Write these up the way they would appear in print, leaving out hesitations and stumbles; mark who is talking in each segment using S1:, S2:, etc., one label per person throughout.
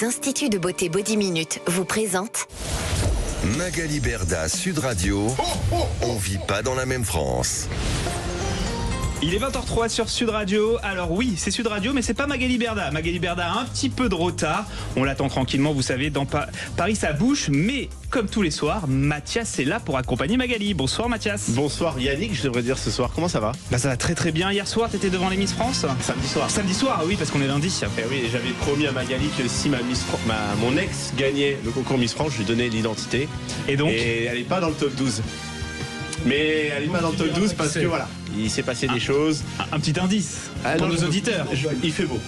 S1: Les instituts de beauté Body Minute vous présentent
S2: Magali Berda, Sud Radio. On vit pas dans la même France.
S3: Il est 20h03 sur Sud Radio. Alors oui, c'est Sud Radio, mais c'est pas Magali Berda. Magali Berda a un petit peu de retard. On l'attend tranquillement, vous savez, dans Paris ça bouge. Mais comme tous les soirs, Mathias est là pour accompagner Magali. Bonsoir Mathias.
S4: Bonsoir Yannick, je devrais dire ce soir. Comment ça va?
S3: Bah ça va très très bien. Hier soir, t'étais devant les Miss France?
S4: Samedi soir.
S3: Samedi soir, oui, parce qu'on est lundi.
S4: Eh oui, j'avais promis à Magali que si mon ex gagnait le concours Miss France, je lui donnais l'identité.
S3: Et donc
S4: Et elle n'est pas dans le top 12. Mais elle n'est pas dans le top 12 parce que voilà, il s'est passé des choses.
S3: Un petit indice pour nos auditeurs.
S4: Il fait beau.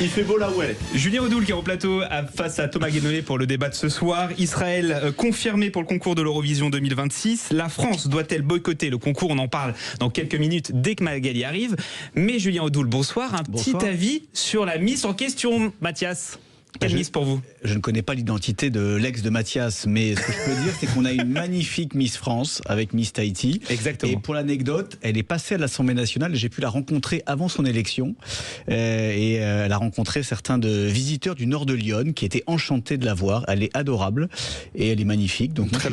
S4: il fait beau là où elle est.
S3: Julien Audoul qui est au plateau face à Thomas Guénolé pour le débat de ce soir. Israël confirmé pour le concours de l'Eurovision 2026. La France doit-elle boycotter le concours? On en parle dans quelques minutes dès que Magali arrive. Mais Julien Audoul, bonsoir. Bonsoir. Petit avis sur la Miss en question, Mathias. Quelle Miss pour vous?
S5: Je ne connais pas l'identité de l'ex de Mathias, mais ce que je peux dire, c'est qu'on a une magnifique Miss France avec Miss Tahiti.
S3: Exactement.
S5: Et pour l'anecdote, elle est passée à l'Assemblée nationale. J'ai pu la rencontrer avant son élection. Elle a rencontré certains visiteurs du nord de Lyon qui étaient enchantés de la voir. Elle est adorable et elle est magnifique. Donc moi, je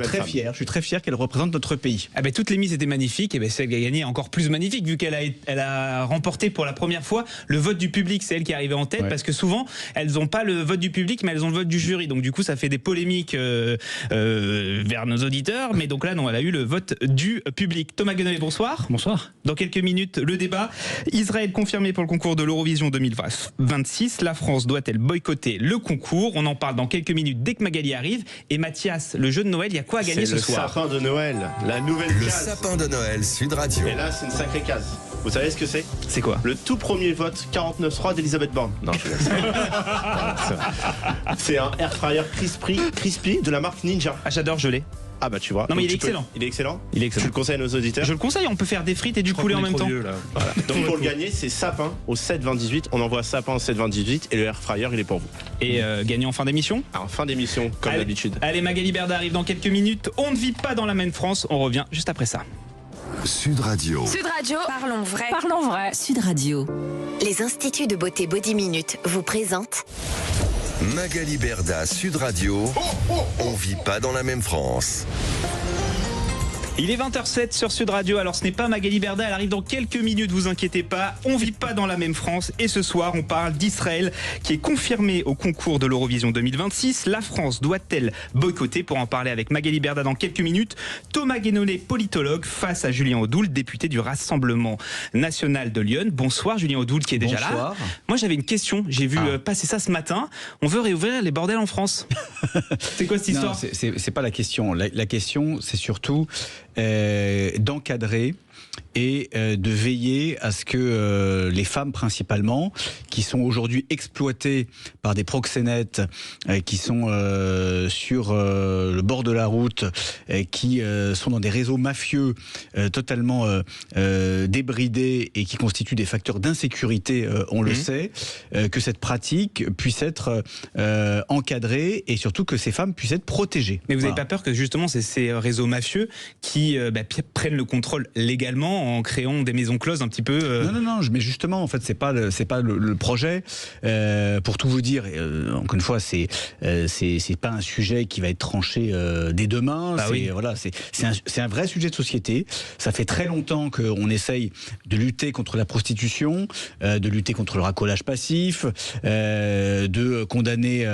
S5: suis très fier qu'elle représente notre pays.
S3: Ah ben, toutes les Miss étaient magnifiques. Et ben, celle qui a gagné est encore plus magnifique vu qu'elle a remporté pour la première fois le vote du public. C'est elle qui est arrivée en tête, parce que souvent, elles n'ont pas le vote du public, mais elles ont le vote du jury. Donc du coup, ça fait des polémiques vers nos auditeurs. Mais donc là, non, elle a eu le vote du public. Thomas Guénolé, bonsoir.
S5: Bonsoir.
S3: Dans quelques minutes, le débat. Israël confirmé pour le concours de l'Eurovision 2026. La France doit-elle boycotter le concours? On en parle dans quelques minutes dès que Magali arrive. Et Mathias, le jeu de Noël, il y a quoi à gagner ce soir?
S4: Le sapin de Noël, la nouvelle
S2: Le
S4: case.
S2: sapin de Noël, Sud Radio.
S4: Et là, c'est une sacrée case. Vous savez ce que c'est?
S3: C'est quoi?
S4: Le tout premier vote 49.3 d'Elisabeth Borne. Non, je laisse. C'est un air fryer crispy de la marque Ninja.
S3: Ah, j'adore, je l'ai.
S4: Ah bah tu vois.
S3: Non mais
S4: donc
S3: il est excellent.
S4: Il est excellent.
S3: Il est excellent.
S4: Tu le conseilles à nos auditeurs?
S3: Je le conseille, on peut faire des frites et du poulet en même temps.
S4: Voilà. Donc pour le gagner, c'est sapin au 7,20,18. On envoie sapin au 7,20,18 et le air fryer il est pour vous.
S3: Et gagnant en fin d'émission?
S4: Alors fin d'émission comme d'habitude.
S3: Allez, Magali Berda arrive dans quelques minutes. On ne vit pas dans la même France. On revient juste après ça.
S2: Sud Radio.
S1: Sud Radio, parlons vrai.
S6: Parlons vrai. Sud Radio.
S1: Les instituts de beauté Body Minute vous présentent
S2: Magali Berda, Sud Radio. On vit pas dans la même France.
S3: Il est 20h07 sur Sud Radio, alors ce n'est pas Magali Berda, elle arrive dans quelques minutes, vous inquiétez pas, on vit pas dans la même France et ce soir on parle d'Israël qui est confirmé au concours de l'Eurovision 2026. La France doit-elle boycotter? Pour en parler avec Magali Berda dans quelques minutes, Thomas Guénolé, politologue, face à Julien Audoul, député du Rassemblement National de Lyon. Bonsoir Julien Audoul qui est déjà là. Moi j'avais une question, j'ai vu passer ça ce matin, on veut réouvrir les bordels en France. C'est quoi cette histoire?
S5: Non, c'est pas la question. La question c'est surtout d'encadrer et de veiller à ce que les femmes principalement, qui sont aujourd'hui exploitées par des proxénètes qui sont sur le bord de la route, qui sont dans des réseaux mafieux totalement débridés et qui constituent des facteurs d'insécurité, on le sait, que cette pratique puisse être encadrée et surtout que ces femmes puissent être protégées.
S3: Mais vous n'avez pas peur que justement c'est ces réseaux mafieux qui prennent le contrôle légalement en créant des maisons closes un petit peu
S5: Non, mais justement, en fait, c'est pas le projet. Pour tout vous dire, encore une fois, c'est pas un sujet qui va être tranché dès demain. C'est un vrai sujet de société. Ça fait très longtemps qu'on essaye de lutter contre la prostitution, de lutter contre le racolage passif, de condamner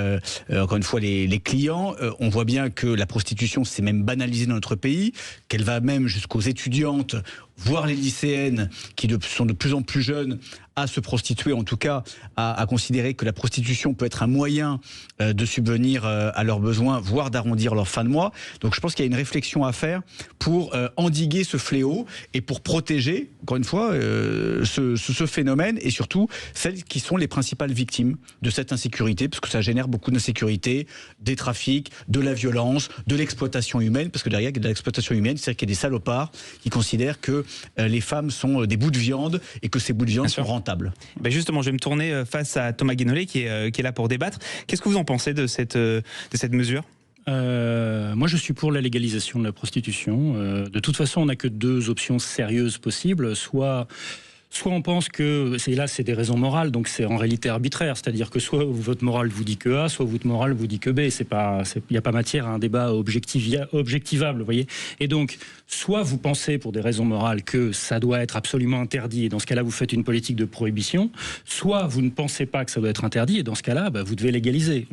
S5: encore une fois les clients. On voit bien que la prostitution s'est même banalisée dans notre pays, qu'elle va même jusqu'aux étudiantes, voire les lycéennes qui sont de plus en plus jeunes à se prostituer, en tout cas à considérer que la prostitution peut être un moyen de subvenir à leurs besoins, voire d'arrondir leur fin de mois. Donc je pense qu'il y a une réflexion à faire pour endiguer ce fléau et pour protéger, encore une fois, ce phénomène et surtout celles qui sont les principales victimes de cette insécurité, parce que ça génère beaucoup d'insécurité, des trafics, de la violence, de l'exploitation humaine, parce que derrière il y a de l'exploitation humaine, c'est-à-dire qu'il y a des salopards qui considèrent que les femmes sont des bouts de viande et que ces bouts de viande sont rentables.
S3: Ben justement, je vais me tourner face à Thomas Guénolé qui est là pour débattre. Qu'est-ce que vous en pensez de cette mesure?
S7: Moi, je suis pour la légalisation de la prostitution. De toute façon, on n'a que deux options sérieuses possibles. Soit Soit on pense que, c'est des raisons morales, donc c'est en réalité arbitraire, c'est-à-dire que soit votre morale vous dit que A, soit votre morale vous dit que B. Il n'y a pas matière à un débat objectivable, vous voyez. Et donc, soit vous pensez pour des raisons morales que ça doit être absolument interdit, et dans ce cas-là, vous faites une politique de prohibition, soit vous ne pensez pas que ça doit être interdit, et dans ce cas-là, vous devez légaliser.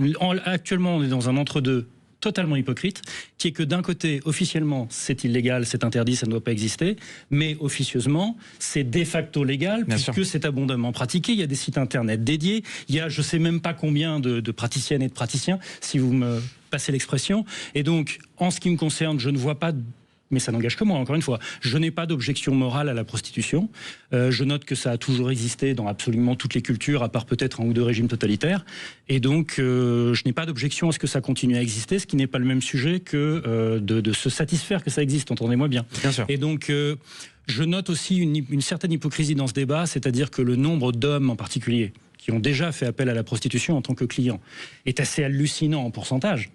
S7: Actuellement, on est dans un entre-deux totalement hypocrite, qui est que d'un côté, officiellement, c'est illégal, c'est interdit, ça ne doit pas exister, mais officieusement, c'est de facto légal, puisque c'est abondamment pratiqué. Il y a des sites internet dédiés, il y a je ne sais même pas combien de praticiennes et de praticiens, si vous me passez l'expression. Et donc, en ce qui me concerne, je ne vois pas... Mais ça n'engage que moi, encore une fois. Je n'ai pas d'objection morale à la prostitution. Je note que ça a toujours existé dans absolument toutes les cultures, à part peut-être un ou deux régimes totalitaires. Et donc, je n'ai pas d'objection à ce que ça continue à exister, ce qui n'est pas le même sujet que de se satisfaire que ça existe, entendez-moi bien.
S3: Bien sûr.
S7: Et donc, je note aussi une certaine hypocrisie dans ce débat, c'est-à-dire que le nombre d'hommes en particulier, qui ont déjà fait appel à la prostitution en tant que clients, est assez hallucinant en pourcentage.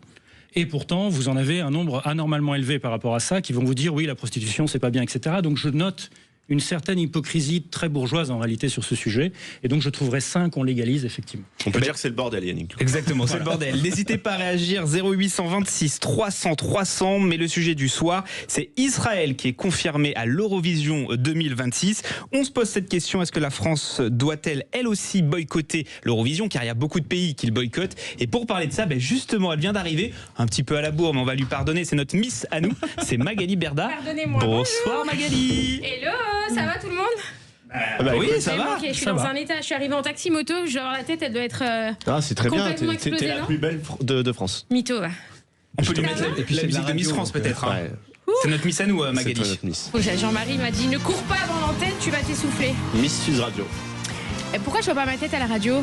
S7: Et pourtant, vous en avez un nombre anormalement élevé par rapport à ça, qui vont vous dire oui, la prostitution, c'est pas bien, etc. Donc je note une certaine hypocrisie très bourgeoise en réalité sur ce sujet, et donc je trouverais sain qu'on légalise effectivement.
S4: On peut dire que c'est le bordel, Yannick.
S3: Exactement, c'est le bordel. N'hésitez pas à réagir, 0826 300 300, mais le sujet du soir, c'est Israël qui est confirmé à l'Eurovision 2026. On se pose cette question, est-ce que la France doit-elle elle aussi boycotter l'Eurovision, car il y a beaucoup de pays qui le boycottent. Et pour parler de ça, justement, elle vient d'arriver, un petit peu à la bourre, mais on va lui pardonner, c'est notre Miss à nous, c'est Magali Berda.
S6: Pardonnez-moi.
S3: Bonsoir Magali.
S6: Hello, ça va tout le monde?
S3: Oui, ça va.
S6: Je suis dans un état, je suis arrivée en taxi moto, genre la tête elle doit être
S4: c'est très bien,
S6: complètement explosée,
S4: t'es la
S6: non
S4: plus belle de France.
S6: mytho. Ouais.
S3: On peut lui mettre la musique de Miss France peut-être. Hein.
S4: Ouais.
S3: C'est notre Miss à nous, Magali.
S4: C'est toi, notre Miss.
S6: Jean-Marie m'a dit ne cours pas avant l'antenne, tu vas t'essouffler.
S4: Miss Sud Radio.
S6: Et pourquoi je vois pas ma tête à la radio?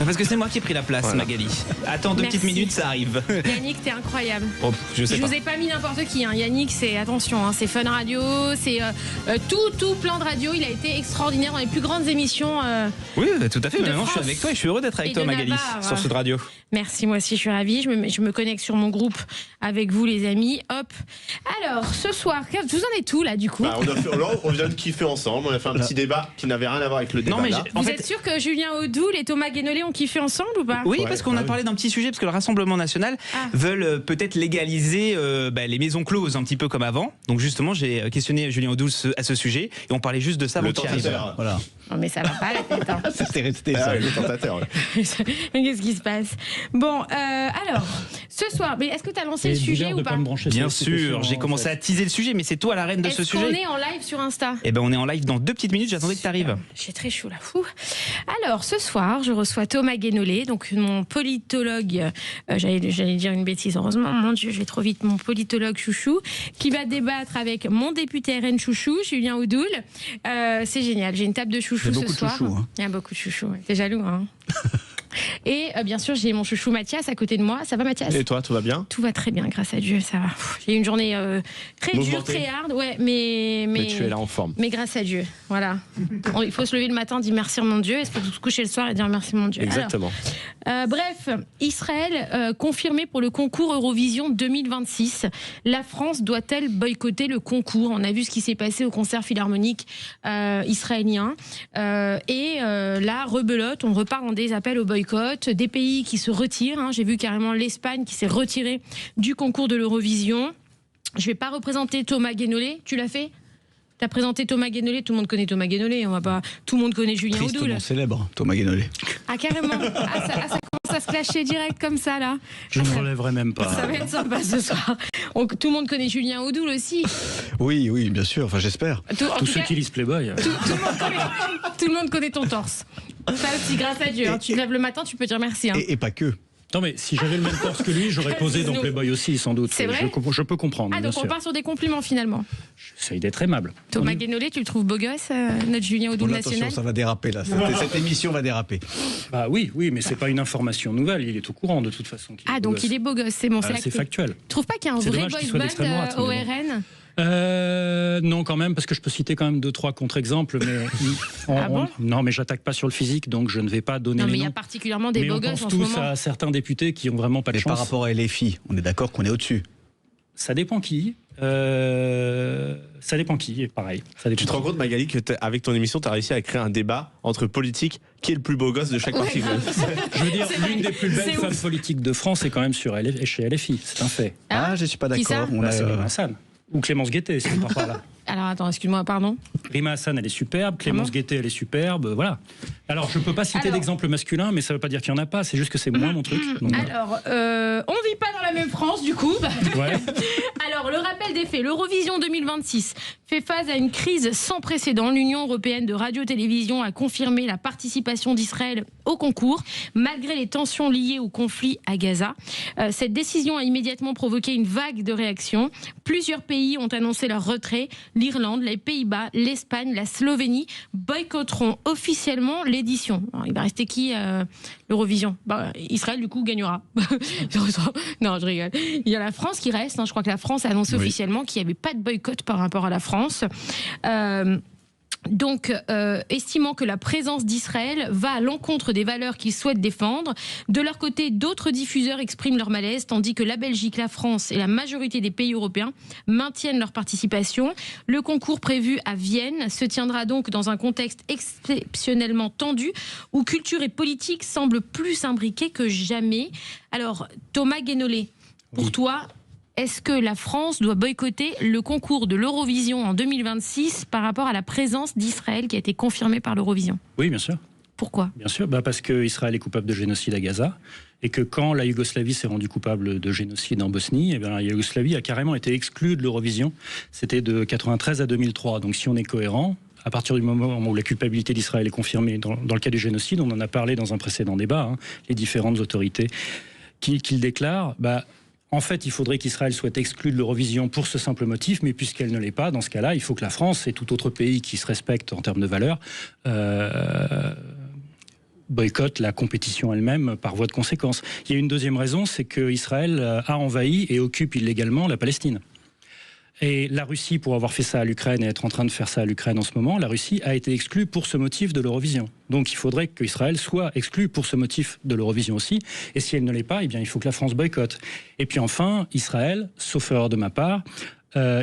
S3: Parce que c'est moi qui ai pris la place,
S4: Voilà.
S3: Magali. Attends 2 petites
S6: Merci.
S3: minutes, ça arrive.
S6: Yannick, t'es incroyable.
S3: Oh, je sais
S6: Je
S3: pas.
S6: vous ai pas mis n'importe qui, hein. Yannick, c'est attention, hein, c'est Fun Radio, c'est tout plein de radio. Il a été extraordinaire dans les plus grandes émissions.
S3: Oui, tout à fait.
S6: de
S3: Maintenant, je suis
S6: France
S3: avec toi et je suis heureux d'être avec
S6: et
S3: toi,
S6: de
S3: Magali,
S6: Navarre.
S3: sur Sud Radio.
S6: Merci, moi aussi je suis ravie. Je me connecte sur mon groupe avec vous, les amis. Hop. Alors, ce soir, vous en êtes où là du coup?
S4: On vient de kiffer ensemble, on a fait un petit débat qui n'avait rien à voir avec le débat.
S3: Non, mais
S4: là.
S3: en
S6: Vous
S3: fait,
S6: êtes sûr que Julien Audoul et Thomas Guénolé ont kiffé ensemble ou pas?
S3: oui,
S4: Ouais,
S3: parce qu'on a
S4: oui.
S3: parlé d'un petit sujet, parce que le Rassemblement National veulent peut-être légaliser les maisons closes un petit peu comme avant. Donc justement, j'ai questionné Julien Audoul à ce sujet et on parlait juste de ça avant
S4: Le
S3: qu'il arrive.
S4: tentateur.
S5: Voilà.
S6: Non mais ça va pas la tête. Hein.
S5: C'est resté
S4: Ah,
S5: ça.
S4: le tentateur. Ouais.
S6: Mais qu'est-ce qui se passe? Bon, alors, ce soir, mais est-ce que tu as lancé le sujet ou pas?
S3: Bien sûr, j'ai commencé à teaser le sujet, mais c'est toi la reine de ce
S6: Est-ce qu'on
S3: sujet.
S6: est en live sur Insta?
S3: Eh ben, on est en live dans 2 petites minutes, j'attendais que tu arrives.
S6: J'ai très chaud là, fou. Alors, ce soir, je reçois Thomas Guénolé, donc mon politologue, j'allais dire une bêtise, heureusement, mon Dieu, je vais trop vite, mon politologue chouchou, qui va débattre avec mon député RN chouchou, Julien Audoul. C'est génial, j'ai une table de chouchou
S5: Il y a
S6: ce
S5: beaucoup de
S6: soir.
S5: chouchous, hein.
S6: Il y a beaucoup de chouchous, ouais. T'es jaloux, hein? Et bien sûr, j'ai mon chouchou Mathias à côté de moi. Ça va, Mathias?
S4: Et toi, tout va bien?
S6: Tout va très bien, grâce à Dieu, ça va. J'ai eu une journée très dure,
S4: Mouvementée.
S6: très hard, ouais, mais
S4: tu es là en forme.
S6: Mais grâce à Dieu, voilà. Il faut se lever le matin, dire merci mon Dieu, et il faut se coucher le soir et dire merci mon Dieu.
S4: Exactement.
S6: Alors, bref, Israël confirmé pour le concours Eurovision 2026. La France doit-elle boycotter le concours? On a vu ce qui s'est passé au concert philharmonique israélien. Là, rebelote, on repart dans des appels au boycott, des pays qui se retirent. Hein. J'ai vu carrément l'Espagne qui s'est retirée du concours de l'Eurovision. Je ne vais pas représenter Thomas Guénolé. Tu l'as fait? Tu as présenté Thomas Guénolé. Tout le monde connaît Thomas Guénolé. On va pas... Tout le monde connaît Julien Audoul.
S5: Tristement célèbre, Thomas Guénolé.
S6: Ah, carrément. Ça commence à se clasher direct comme ça, là.
S7: Je ne relèverai même pas.
S6: Ça va être sympa ce soir. Tout le monde connaît Julien Audoul aussi.
S5: Oui, oui, bien sûr, enfin j'espère.
S6: En
S7: Tous
S6: tout
S7: ceux
S6: cas,
S7: qui lisent Playboy.
S6: tout le monde connaît ton torse. Ça aussi, grâce à Dieu. Hein. Tu te lèves le matin, tu peux dire merci. Hein.
S5: Et pas que.
S7: Non mais si j'avais le même torse que lui, j'aurais posé dans Playboy aussi, sans doute.
S6: C'est vrai?
S7: Je peux comprendre.
S6: Ah,
S7: bien
S6: donc on
S7: sûr.
S6: part sur des compliments finalement.
S7: J'essaye d'être aimable.
S6: Thomas Guénolé, tu le trouves beau gosse, notre Julien Audoul
S5: Bon, attention,
S6: national?
S5: ça va déraper là. Cette émission va déraper.
S7: Bah oui, mais c'est pas une information nouvelle. Il est au courant de toute façon.
S6: Ah, donc il est beau gosse, c'est bon, c'est
S7: C'est
S6: acté.
S7: factuel.
S6: Tu trouves pas qu'il y a un
S7: C'est
S6: vrai
S7: dommage
S6: boys
S7: qu'il soit d'extrême droite,
S6: band
S7: mais
S6: au
S7: bon.
S6: RN?
S7: Non, quand même, parce que je peux citer quand même 2-3 contre-exemples, mais
S6: Ah bon?
S7: non, mais j'attaque pas sur le physique, donc je ne vais pas donner
S6: Non, mais
S7: les
S6: il y a
S7: noms.
S6: particulièrement des
S7: Mais
S6: beaux
S7: on
S6: gosses
S7: pense
S6: en ce
S7: tous
S6: moment.
S7: à certains députés qui ont vraiment pas de
S5: Mais
S7: chance.
S5: par rapport à LFI, on est d'accord qu'on est au-dessus.
S7: Ça dépend qui. Ça dépend qui, et pareil. Ça dépend
S4: Tu te rends compte, Magali, qu'avec ton émission, tu as réussi à créer un débat entre politiques, qui est le plus beau gosse de chaque parti.
S7: Je veux dire, l'une des plus belles femmes politiques de France est quand même chez LFI, c'est un fait.
S5: Ah, je suis pas d'accord.
S7: C'est Rima Hassan. Ou Clémence Guettet, si on part par là.
S6: Alors attends, excuse-moi, pardon.
S7: Rima Hassan, elle est superbe. Clémence Guettet, elle est superbe. Voilà. Alors, je peux pas citer d'exemple masculin, mais ça veut pas dire qu'il y en a pas. C'est juste que c'est moins mon truc. Donc,
S6: alors, on vit pas dans la même France, du coup.
S7: Ouais.
S6: Alors, le rappel des faits. L'Eurovision 2026 fait face à une crise sans précédent. L'Union européenne de radio-télévision a confirmé la participation d'Israël au concours, malgré les tensions liées au conflit à Gaza. Cette décision a immédiatement provoqué une vague de réactions. Plusieurs pays ont annoncé leur retrait. L'Irlande, les Pays-Bas, l'Espagne, la Slovénie boycotteront officiellement l'édition. Alors, il va rester qui l'Eurovision? Israël, du coup, gagnera. Non, je rigole. Il y a la France qui reste. Je crois que la France a annoncé officiellement qu'il n'y avait pas de boycott par rapport à la France. Donc, estimant que la présence d'Israël va à l'encontre des valeurs qu'ils souhaitent défendre. De leur côté, d'autres diffuseurs expriment leur malaise, tandis que la Belgique, la France et la majorité des pays européens maintiennent leur participation. Le concours prévu à Vienne se tiendra donc dans un contexte exceptionnellement tendu, où culture et politique semblent plus imbriquées que jamais. Alors, Thomas Guénolé, pour toi, est-ce que la France doit boycotter le concours de l'Eurovision en 2026 par rapport à la présence d'Israël qui a été confirmée par l'Eurovision?
S7: Oui, bien sûr.
S6: Pourquoi?
S7: Bien sûr, parce qu'Israël est coupable de génocide à Gaza, et que quand la Yougoslavie s'est rendue coupable de génocide en Bosnie, la Yougoslavie a carrément été exclue de l'Eurovision. C'était de 93 à 2003. Donc si on est cohérent, à partir du moment où la culpabilité d'Israël est confirmée dans le cas du génocide, on en a parlé dans un précédent débat, les différentes autorités qui le déclarent, en fait, il faudrait qu'Israël soit exclu de l'Eurovision pour ce simple motif, mais puisqu'elle ne l'est pas, dans ce cas-là, il faut que la France et tout autre pays qui se respecte en termes de valeurs boycottent la compétition elle-même par voie de conséquence. Il y a une deuxième raison, c'est qu'Israël a envahi et occupe illégalement la Palestine. Et la Russie, pour avoir fait ça à l'Ukraine et être en train de faire ça à l'Ukraine en ce moment, la Russie a été exclue pour ce motif de l'Eurovision. Donc il faudrait qu'Israël soit exclu pour ce motif de l'Eurovision aussi. Et si elle ne l'est pas, il faut que la France boycotte. Et puis enfin, Israël, sauf erreur de ma part,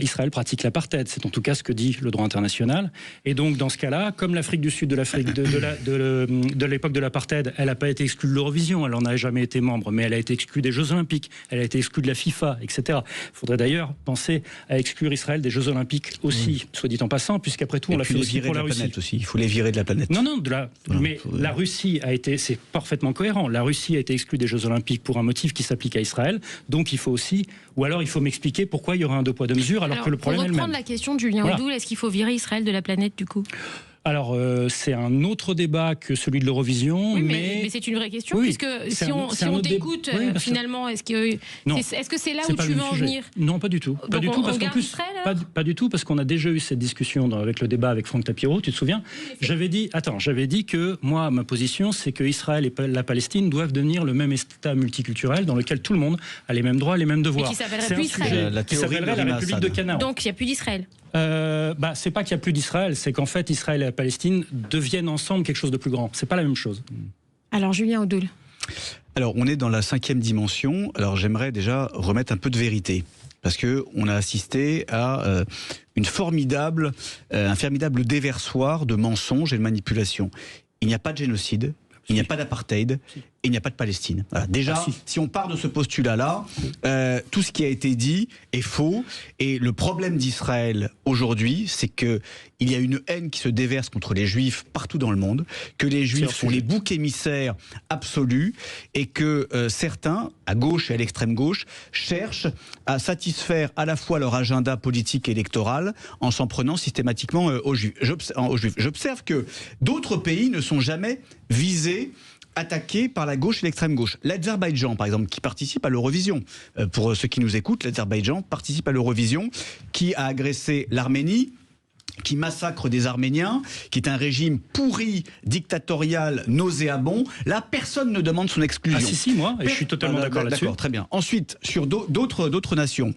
S7: Israël pratique l'apartheid, c'est en tout cas ce que dit le droit international. Et donc dans ce cas-là, comme l'Afrique du Sud de l'époque de l'apartheid, elle n'a pas été exclue de l'Eurovision, elle n'en a jamais été membre, mais elle a été exclue des Jeux Olympiques, elle a été exclue de la FIFA, etc. Il faudrait d'ailleurs penser à exclure Israël des Jeux Olympiques aussi, soit dit en passant, puisqu'après tout on l'a fait aussi pour la Russie.
S5: Aussi. Il faut les virer de la planète.
S7: Non, mais la Russie a été, c'est parfaitement cohérent, la Russie a été exclue des Jeux Olympiques pour un motif qui s'applique à Israël, donc il faut aussi, ou alors il faut m'expliquer pourquoi il y aura un deux poids deux mesures alors que le problème est le même.
S6: Pour reprendre la question de Julien Audoul, est-ce qu'il faut virer Israël de la planète du coup?
S7: Alors, c'est un autre débat que celui de l'Eurovision.
S6: Oui, mais c'est une vraie question, puisque si on t'écoute, finalement, est-ce que c'est là où tu veux en venir?
S7: Non, pas du tout. Pas du tout, parce qu'en plus, pas du tout, parce qu'on a déjà eu cette discussion avec le débat avec Franck Tapiro, tu te souviens? J'avais dit que moi, ma position, c'est que Israël et la Palestine doivent devenir le même État multiculturel dans lequel tout le monde a les mêmes droits, les mêmes devoirs.
S6: Et qui s'appellerait plus Israël.
S7: Qui s'appellerait la République de Canaan.
S6: Donc, il n'y a plus d'Israël.
S7: C'est pas qu'il n'y a plus d'Israël, c'est qu'en fait Israël et la Palestine deviennent ensemble quelque chose de plus grand. C'est pas la même chose.
S6: Alors Julien Audoul.
S5: Alors on est dans la 5e dimension. Alors j'aimerais déjà remettre un peu de vérité. Parce qu'on a assisté à un formidable déversoir de mensonges et de manipulations. Il n'y a pas de génocide. Il n'y a pas d'apartheid et il n'y a pas de Palestine. Voilà. Déjà, si on part de ce postulat-là, tout ce qui a été dit est faux. Et le problème d'Israël aujourd'hui, c'est qu'il y a une haine qui se déverse contre les Juifs partout dans le monde, que les Juifs sont les boucs émissaires absolus et que certains, à gauche et à l'extrême gauche, cherchent à satisfaire à la fois leur agenda politique et électoral en s'en prenant systématiquement aux Juifs. J'observe que d'autres pays ne sont jamais visés, attaqués par la gauche et l'extrême gauche. L'Azerbaïdjan, par exemple, qui participe à l'Eurovision. Pour ceux qui nous écoutent, l'Azerbaïdjan participe à l'Eurovision, qui a agressé l'Arménie, qui massacre des Arméniens, qui est un régime pourri, dictatorial, nauséabond. Là, personne ne demande son exclusion.
S7: Ah si, moi, et je suis totalement d'accord là-dessus.
S5: D'accord, très bien. Ensuite, sur d'autres nations,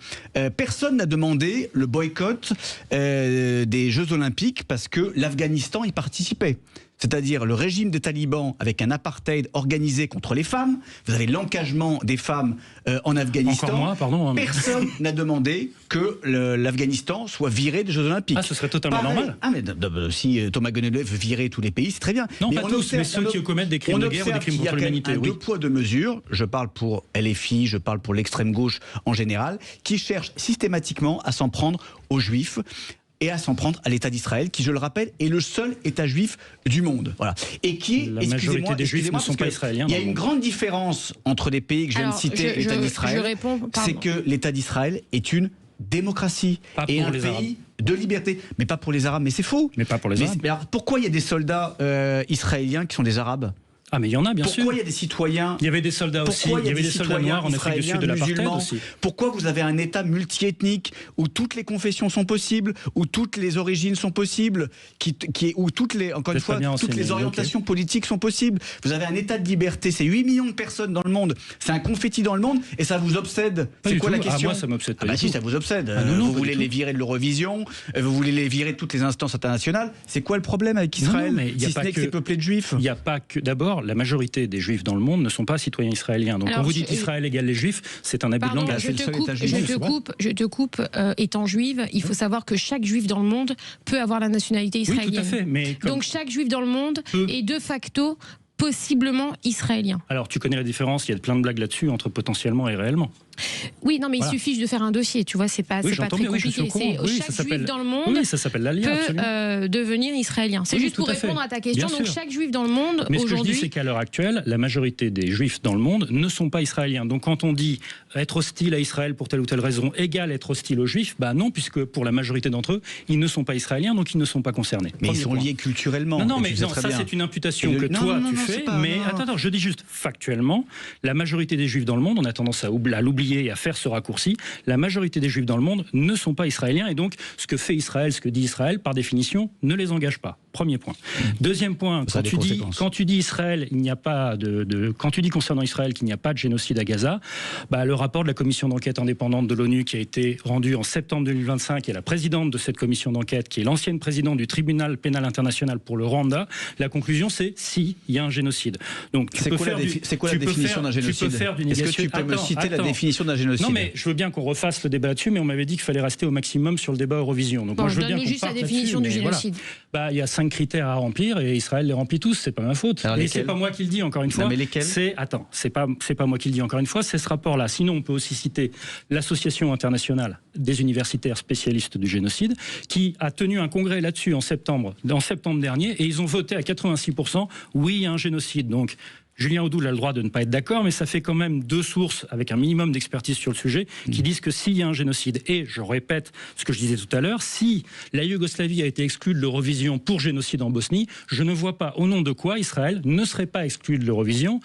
S5: personne n'a demandé le boycott des Jeux Olympiques parce que l'Afghanistan y participait. c'est-à-dire le régime des talibans avec un apartheid organisé contre les femmes. Vous avez l'engagement des femmes en Afghanistan.
S7: Encore moi, pardon.
S5: Personne n'a demandé que l'Afghanistan soit viré des Jeux Olympiques.
S7: Ah, ce serait totalement normal.
S5: Ah, mais si Thomas Gonnelet veut virer tous les pays, c'est très bien.
S7: Non,
S5: mais
S7: pas tous, mais ceux qui commettent des crimes de guerre ou des crimes contre l'humanité.
S5: Deux poids, deux mesures. Je parle pour LFI, je parle pour l'extrême gauche en général, qui cherchent systématiquement à s'en prendre aux Juifs et à s'en prendre à l'État d'Israël, qui, je le rappelle, est le seul État juif du monde. Voilà. Et qui,
S7: la majorité des Juifs ne sont pas israéliens.
S5: Il y a une grande différence entre les pays que je viens de citer et l'État d'Israël. C'est que l'État d'Israël est une démocratie et un pays de liberté. Mais pas pour les Arabes, mais c'est faux.
S7: Mais pas pour les Arabes.
S5: Mais alors, pourquoi il y a des soldats israéliens qui sont des Arabes ?
S7: Ah, mais il y en a, bien sûr.
S5: Pourquoi il y a des citoyens...
S7: Il y avait des soldats aussi, il y avait des soldats noirs en Afrique du Sud de l'apartheid aussi.
S5: Pourquoi vous avez un État multiethnique où toutes les confessions sont possibles, où toutes les origines sont possibles, où toutes les, encore une fois, toutes les orientations politiques sont possibles. Vous avez un État de liberté, c'est 8 millions de personnes dans le monde, c'est un confetti dans le monde, et ça vous obsède. C'est quoi la question ?
S7: Moi, ça m'obsède pas.
S5: Ah bah si, ça vous obsède. Vous voulez les virer de l'Eurovision, vous voulez les virer de toutes les instances internationales. C'est quoi le problème avec Israël, si ce n'est que c'est peuplé de Juifs ?
S7: Il n'y a pas que... D'abord, la majorité des Juifs dans le monde ne sont pas citoyens israéliens. Donc, quand vous dites Israël égale les Juifs, c'est un abus de langage.
S6: Je te coupe. Étant juive, il faut savoir que chaque Juif dans le monde peut avoir la nationalité israélienne.
S7: Oui, tout à fait. Mais
S6: donc, chaque Juif dans le monde est de facto possiblement israélien.
S7: Alors, tu connais la différence, il y a plein de blagues là-dessus, entre potentiellement et réellement.
S6: Oui, non, mais il suffit de faire un dossier, tu vois, c'est pas très compliqué. Chaque Juif dans le monde
S7: ça s'appelle la
S6: peut devenir israélien. C'est juste pour répondre à ta question. Donc, chaque Juif dans le monde,
S7: mais ce que je dis, c'est qu'à l'heure actuelle, la majorité des Juifs dans le monde ne sont pas israéliens. Donc, quand on dit être hostile à Israël pour telle ou telle raison égale être hostile aux Juifs, bah non, puisque pour la majorité d'entre eux, ils ne sont pas israéliens, donc ils ne sont pas concernés.
S5: Mais ils sont liés culturellement.
S7: Non, mais ça, c'est une imputation que toi, tu fais. Mais attends, je dis juste factuellement, la majorité des Juifs dans le monde, on a tendance à l'oublier et à faire ce raccourci, la majorité des Juifs dans le monde ne sont pas israéliens, et donc ce que fait Israël, ce que dit Israël, par définition, ne les engage pas. Premier point. Deuxième point, quand tu dis Israël, il n'y a pas quand tu dis concernant Israël qu'il n'y a pas de génocide à Gaza, bah, le rapport de la commission d'enquête indépendante de l'ONU qui a été rendu en septembre 2025, et la présidente de cette commission d'enquête, qui est l'ancienne présidente du tribunal pénal international pour le Rwanda, la conclusion c'est si il y a un génocide. Donc
S5: c'est quoi la définition d'un génocide ? Est-ce que tu peux me citer la définition d'un génocide ?
S7: Non, mais je veux bien qu'on refasse le débat là-dessus, mais on m'avait dit qu'il fallait rester au maximum sur le débat Eurovision. Donc moi je veux bien qu'on
S6: juste la définition du génocide.
S7: Voilà. Bah, il y a 5 critères à remplir et Israël les remplit tous, c'est pas ma faute. Et c'est pas moi qui le dis, encore une fois.
S5: Non, mais lesquels ?
S7: C'est pas moi qui le dis, encore une fois, c'est ce rapport-là. Sinon, on peut aussi citer l'Association internationale des universitaires spécialistes du génocide, qui a tenu un congrès là-dessus en septembre dernier, et ils ont voté à 86%, oui, il y a un génocide. Donc, Julien Audoul a le droit de ne pas être d'accord, mais ça fait quand même 2 sources avec un minimum d'expertise sur le sujet qui disent que s'il y a un génocide, et je répète ce que je disais tout à l'heure, si la Yougoslavie a été exclue de l'Eurovision pour génocide en Bosnie, je ne vois pas au nom de quoi Israël ne serait pas exclu de l'Eurovision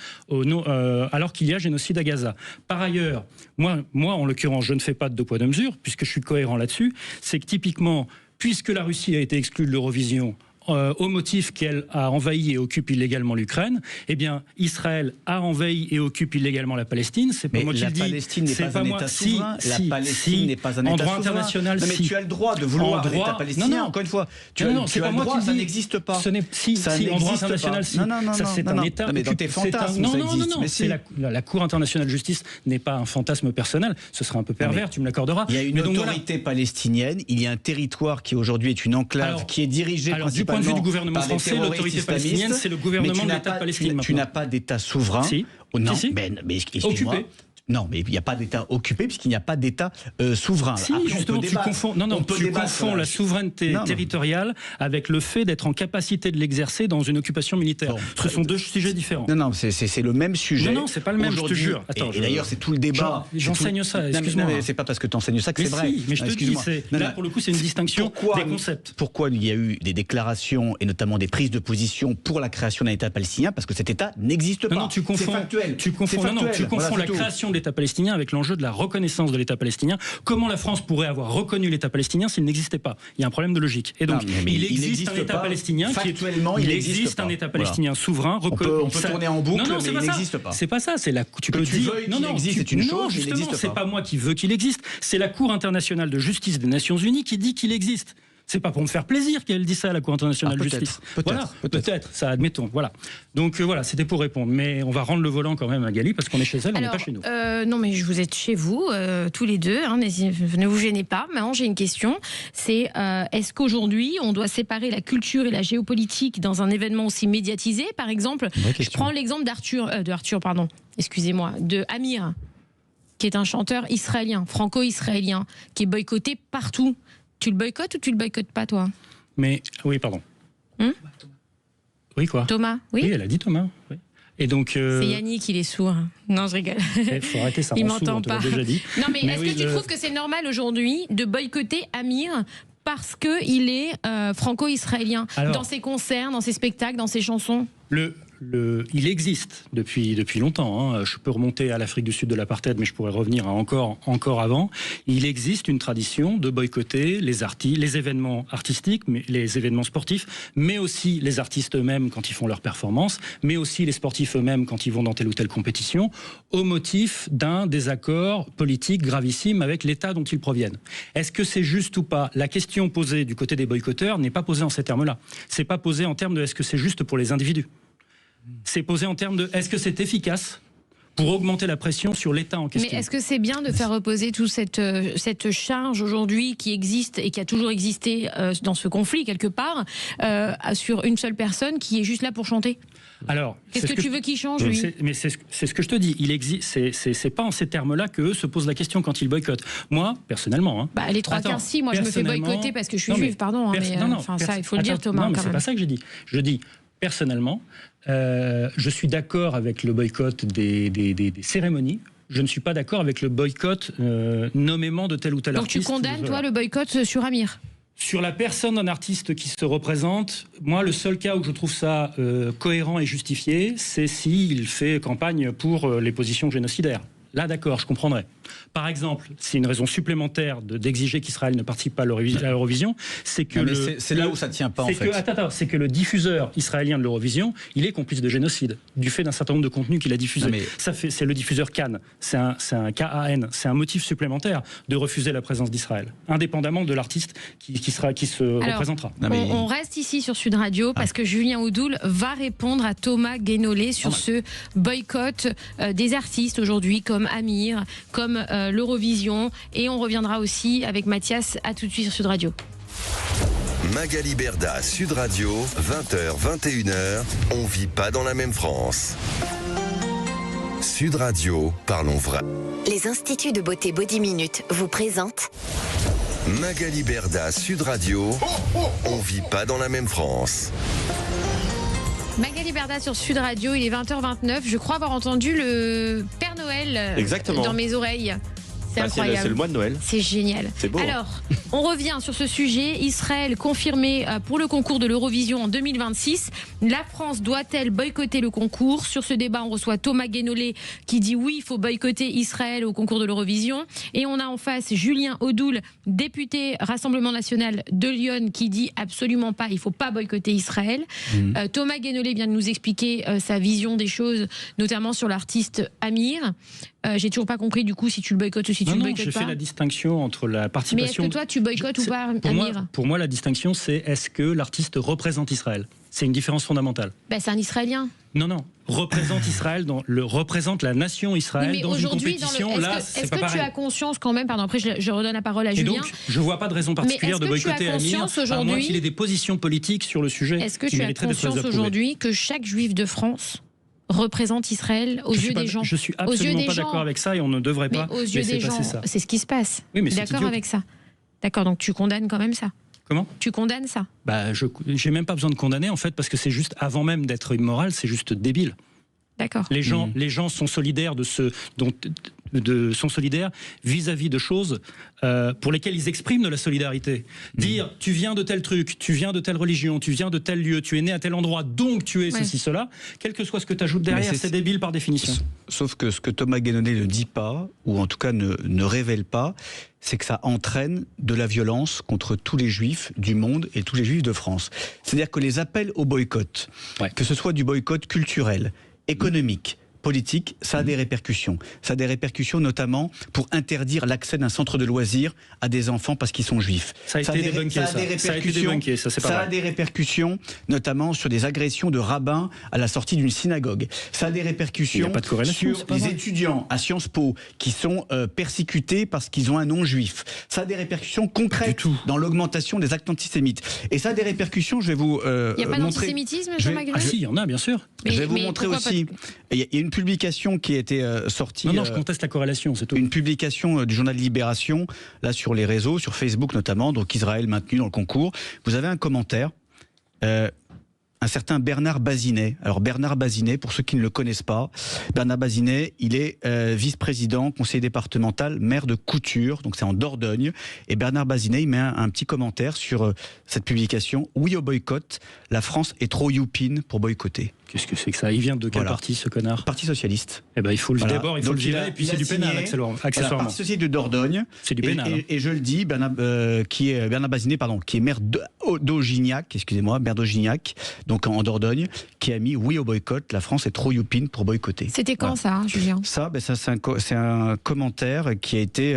S7: alors qu'il y a génocide à Gaza. Par ailleurs, moi en l'occurrence, je ne fais pas de 2 poids 2 mesures, puisque je suis cohérent là-dessus, c'est que typiquement, puisque la Russie a été exclue de l'Eurovision, au motif qu'elle a envahi et occupe illégalement l'Ukraine, eh bien, Israël a envahi et occupe illégalement la Palestine. C'est pas moi qui le dis.
S5: La Palestine n'est pas un État souverain. La Palestine n'est pas un État souverain.
S7: En droit international,
S5: non, mais tu as le droit de vouloir un État palestinien. Encore une fois, tu as le droit. Ça n'existe pas.
S7: En droit international, si. Ça, c'est un État.
S5: Mais dans tes fantasmes,
S7: non. C'est la Cour internationale de justice n'est pas un fantasme personnel. Ce serait un peu pervers. Tu me l'accorderas.
S5: Il y a une autorité palestinienne. Il y a un territoire qui aujourd'hui est une enclave qui est dirigée principalement.
S7: Du point de vue du gouvernement français, l'autorité palestinienne, c'est le gouvernement de l'État palestinien.
S5: Tu n'as pas d'État souverain.
S7: Si.
S5: Non,
S7: si.
S5: mais excuse-moi.
S7: Occupé.
S5: Non, mais il n'y a pas d'État occupé puisqu'il n'y a pas d'État souverain.
S7: Si, après, justement, tu confonds la souveraineté territoriale avec le fait d'être en capacité de l'exercer dans une occupation militaire. Ce sont 2 sujets différents.
S5: Non, c'est le même sujet.
S7: Non, c'est pas le même, je te jure.
S5: Et d'ailleurs, c'est tout le débat.
S7: J'enseigne ça, excuse-moi.
S5: Non, mais c'est pas parce que tu enseignes ça que c'est vrai.
S7: Mais je te dis, là, pour le coup, c'est une distinction des concepts.
S5: Pourquoi il y a eu des déclarations et notamment des prises de position pour la création d'un État palestinien ? Parce que cet État n'existe pas.
S7: Non, tu confonds la création de l'État palestinien avec l'enjeu de la reconnaissance de l'État palestinien. Comment la France pourrait avoir reconnu l'État palestinien s'il n'existait pas ? Il y a un problème de logique. Et donc, il existe un État palestinien
S5: factuellement, il existe
S7: un État palestinien souverain reconnu.
S5: On peut tourner en boucle, mais il n'existe pas.
S7: C'est pas ça. Tu peux
S5: dire qu'il existe, c'est une chose, mais il n'existe pas.
S7: C'est pas moi qui veux qu'il existe. C'est la Cour internationale de justice des Nations Unies qui dit qu'il existe. C'est pas pour me faire plaisir qu'elle dit ça à la Cour internationale de justice. Peut-être, ça admettons. Voilà. Donc voilà, c'était pour répondre. Mais on va rendre le volant quand même à Magali parce qu'on est chez elle, on n'est pas chez nous.
S6: Non, mais vous êtes chez vous, tous les deux. Hein, ne vous gênez pas. Maintenant, j'ai une question. C'est est-ce qu'aujourd'hui, on doit séparer la culture et la géopolitique dans un événement aussi médiatisé? Par exemple, je prends l'exemple de Amir, qui est un chanteur israélien, franco-israélien, qui est boycotté partout. Tu le boycottes ou tu le boycottes pas, toi?
S7: Mais oui, pardon. Oui, quoi?
S6: Thomas, oui.
S7: Oui, elle a dit Thomas. Oui. Et donc.
S6: C'est Yannick, il est sourd. Non, je rigole.
S7: Il faut arrêter ça.
S6: Il m'entend pas.
S7: Déjà dit.
S6: Non, mais est-ce que tu trouves que c'est normal aujourd'hui de boycotter Amir parce qu'il est franco-israélien dans ses concerts, dans ses spectacles, dans ses chansons?
S7: Il existe depuis longtemps. Hein. Je peux remonter à l'Afrique du Sud de l'apartheid, mais je pourrais revenir à encore avant. Il existe une tradition de boycotter les événements artistiques, mais les événements sportifs, mais aussi les artistes eux-mêmes quand ils font leurs performances, mais aussi les sportifs eux-mêmes quand ils vont dans telle ou telle compétition, au motif d'un désaccord politique gravissime avec l'État dont ils proviennent. Est-ce que c'est juste ou pas? La question posée du côté des boycotteurs n'est pas posée en ces termes-là. C'est pas posé en termes de est-ce que c'est juste pour les individus. C'est posé en termes de est-ce que c'est efficace pour augmenter la pression sur l'État en question.
S6: Mais est-ce que c'est bien de faire reposer toute cette charge aujourd'hui qui existe et qui a toujours existé dans ce conflit quelque part sur une seule personne qui est juste là pour chanter?
S7: Alors,
S6: qu'est-ce que tu veux qu'il change, lui?
S7: Mais c'est ce que je te dis. Il existe. C'est pas en ces termes-là qu'eux se posent la question quand ils boycottent. Moi, personnellement. Hein,
S6: les trois quarts, si. Moi, je me fais boycotter parce que je suis juive, pardon. Ça, il faut le dire, Thomas.
S7: Non, mais c'est pas ça que j'ai dit. Je dis personnellement. Je suis d'accord avec le boycott des cérémonies. Je ne suis pas d'accord avec le boycott nommément de tel ou tel artiste.
S6: Donc tu condamnes, toi, le boycott sur Amir?
S7: Sur la personne d'un artiste qui se représente, moi, le seul cas où je trouve ça cohérent et justifié, c'est s'il fait campagne pour les positions génocidaires. Là, d'accord, je comprendrais. Par exemple, c'est une raison supplémentaire d'exiger qu'Israël ne participe pas à l'Eurovision, c'est que
S5: c'est là où ça tient pas en fait.
S7: C'est que le diffuseur israélien de l'Eurovision, il est complice de génocide du fait d'un certain nombre de contenus qu'il a diffusés. C'est le diffuseur Cannes, c'est un KAN, c'est un motif supplémentaire de refuser la présence d'Israël, indépendamment de l'artiste qui se représentera.
S6: On reste ici sur Sud Radio parce que Julien Audoul va répondre à Thomas Guénolé sur ce boycott des artistes aujourd'hui comme Amir, comme l'Eurovision, et on reviendra aussi avec Mathias. À tout de suite sur Sud Radio.
S2: Magali Berda, Sud Radio, 20h, 21h, on vit pas dans la même France. Sud Radio, parlons vrai.
S1: Les instituts de beauté Body Minute vous présentent
S2: Magali Berda, Sud Radio, on vit pas dans la même France.
S6: Magali Berda sur Sud Radio, il est 20h29. Je crois avoir entendu le Père Noël dans mes oreilles. C'est incroyable.
S4: C'est le mois de Noël.
S6: C'est génial.
S4: C'est beau.
S6: Alors, on revient sur ce sujet. Israël confirmé pour le concours de l'Eurovision en 2026. La France doit-elle boycotter le concours? Sur ce débat, on reçoit Thomas Guénolé qui dit oui, il faut boycotter Israël au concours de l'Eurovision. Et on a en face Julien Audoul, député Rassemblement National de Lyon, qui dit absolument pas, il ne faut pas boycotter Israël. Thomas Guénolé vient de nous expliquer sa vision des choses, notamment sur l'artiste Amir. J'ai toujours pas compris du coup si tu le boycottes ou si tu le boycottes pas.
S7: J'ai fait la distinction entre la participation.
S6: Mais est-ce que toi tu boycottes ou pas Amir?
S7: Pour moi, la distinction, c'est est-ce que l'artiste représente Israël? C'est une différence fondamentale.
S6: C'est un Israélien.
S7: Non. Représente Israël, représente la nation Israël dans une compétition.
S6: Est-ce que tu as conscience quand même, pardon, après je redonne la parole à Julien.
S7: Et donc, je vois pas de raison particulière de boycotter Amir, à moins qu'il ait des positions politiques sur le sujet.
S6: Est-ce que tu as conscience aujourd'hui que chaque juif de France représente Israël aux yeux des gens?
S7: Je suis absolument pas d'accord avec ça et on ne devrait pas laisser passer ça.
S6: C'est ce qui se passe.
S7: Oui, mais c'est
S6: d'accord avec ça. D'accord, donc tu condamnes quand même ça?
S7: Comment?
S6: Tu condamnes ça?
S7: J'ai même pas besoin de condamner en fait parce que c'est juste avant même d'être immoral, c'est juste débile.
S6: D'accord.
S7: Les gens sont solidaires sont solidaires vis-à-vis de choses pour lesquelles ils expriment de la solidarité. Dire tu viens de tel truc, tu viens de telle religion, tu viens de tel lieu, tu es né à tel endroit, donc tu es ceci, cela, quel que soit ce que tu ajoutes derrière, c'est débile par définition.
S5: Sauf que ce que Thomas Guénolé ne dit pas, ou en tout cas ne révèle pas, c'est que ça entraîne de la violence contre tous les juifs du monde et tous les juifs de France. C'est-à-dire que les appels au boycott, que ce soit du boycott culturel, économique, politique, ça a des répercussions. Ça a des répercussions notamment pour interdire l'accès d'un centre de loisirs à des enfants parce qu'ils sont juifs.
S7: Ça a été débunké, ça
S5: a des répercussions notamment sur des agressions de rabbins à la sortie d'une synagogue. Ça a des répercussions sur les étudiants à Sciences Po qui sont persécutés parce qu'ils ont un nom juif. Ça a des répercussions concrètes dans l'augmentation des actes antisémites. Et ça a des répercussions, je vais vous
S6: il n'y a pas
S5: montrer...
S6: d'antisémitisme, Jean-Marc Denis ?
S7: Ah si, il y en a, bien sûr.
S5: Je vais vous montrer aussi... Il y a une publication qui a été sortie...
S7: Non, je conteste la corrélation, c'est tout.
S5: Une publication du journal Libération, là sur les réseaux, sur Facebook notamment, donc Israël maintenu dans le concours. Vous avez un commentaire... un certain Bernard Bazinet. Alors Bernard Bazinet, pour ceux qui ne le connaissent pas, Bernard Bazinet, il est vice-président, conseiller départemental, maire de Couture, donc c'est en Dordogne. Et Bernard Bazinet, il met un petit commentaire sur cette publication. Oui au boycott, la France est trop youpine pour boycotter.
S7: Qu'est-ce que c'est que ça ? Il vient de quel parti, ce connard ?
S5: Parti socialiste.
S7: Eh ben, il faut le d'abord, il faut le virer, et puis c'est du pénal, accessoirement.
S5: Parti socialiste de Dordogne.
S7: C'est du pénal.
S5: Et je le dis, Bernard Bazinet, qui est maire d'Augignac, excusez-moi, maire d'Augignac, donc en Dordogne, qui a mis oui au boycott, la France est trop youpine pour boycotter.
S6: C'était quand ça, Julien ?
S5: Ça, c'est un commentaire qui a été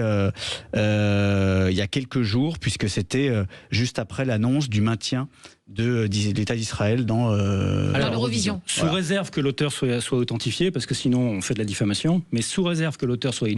S5: il y a quelques jours, puisque c'était juste après l'annonce du maintien de l'État d'Israël dans
S6: l'Eurovision.
S7: Sous réserve que l'auteur soit authentifié, parce que sinon on fait de la diffamation, mais sous réserve que l'auteur soit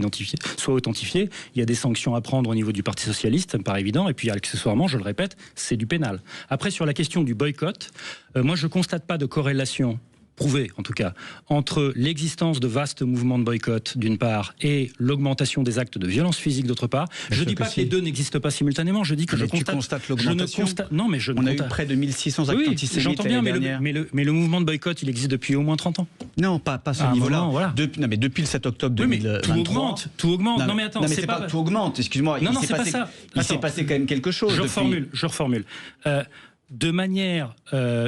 S7: authentifié, il y a des sanctions à prendre au niveau du Parti Socialiste, ça me paraît évident, et puis accessoirement, je le répète, c'est du pénal. Après, sur la question du boycott, moi je constate pas de corrélation prouvé en tout cas, entre l'existence de vastes mouvements de boycott d'une part et l'augmentation des actes de violence physique d'autre part. Je ne dis pas que les deux n'existent pas simultanément, je dis que
S5: tu constates l'augmentation.
S7: Non, mais
S5: on a eu près de 1600 actes antisémites.
S7: J'entends bien, mais le mouvement de boycott, il existe depuis au moins 30 ans.
S5: Non, pas ce niveau-là.
S7: Voilà.
S5: Mais depuis le 7 octobre 2023.
S7: Tout augmente. Non, mais attends,
S5: c'est pas tout augmente, excuse-moi.
S7: Non, c'est pas ça.
S5: Il s'est passé quand même quelque chose.
S7: Je reformule. De manière,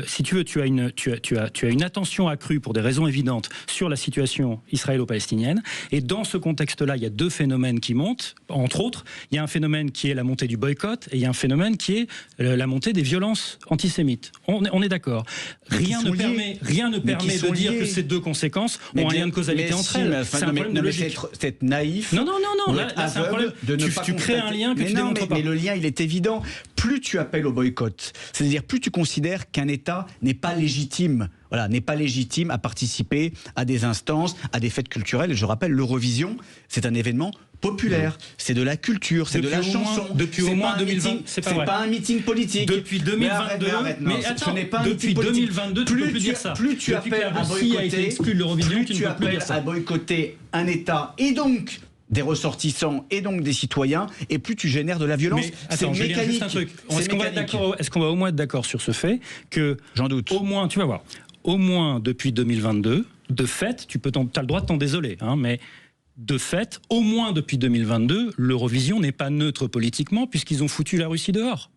S7: si tu veux, tu as une attention accrue pour des raisons évidentes sur la situation israélo-palestinienne. Et dans ce contexte-là, il y a deux phénomènes qui montent. Entre autres, il y a un phénomène qui est la montée du boycott et il y a un phénomène qui est la montée des violences antisémites. On est d'accord. Rien ne permet de dire que ces deux conséquences ont un lien de causalité entre elles. C'est un problème de logique.
S5: C'est être naïf.
S7: Non. Là, c'est un problème. Tu crées un lien que tu démontres pas.
S5: Mais le lien, il est évident. Plus tu appelles au boycott, c'est-à-dire plus tu considères qu'un État n'est pas légitime, n'est pas légitime à participer à des instances, à des fêtes culturelles. Et je rappelle, l'Eurovision, c'est un événement populaire, c'est de la culture, c'est de la chanson.
S7: Depuis au moins 2020,
S5: c'est pas un meeting politique.
S7: Depuis 2022, mais attends, ce n'est pas depuis 2022, tu ne peux plus dire ça.
S5: Plus tu appelles à boycotter un État et donc des ressortissants et donc des citoyens, et plus tu génères de la violence. C'est mécanique. Juste un truc.
S7: Est-ce qu'on va au moins être d'accord sur ce fait que,
S5: j'en doute,
S7: au moins, tu vas voir, au moins depuis 2022, de fait, tu as le droit de t'en désoler, mais de fait, au moins depuis 2022, l'Eurovision n'est pas neutre politiquement puisqu'ils ont foutu la Russie dehors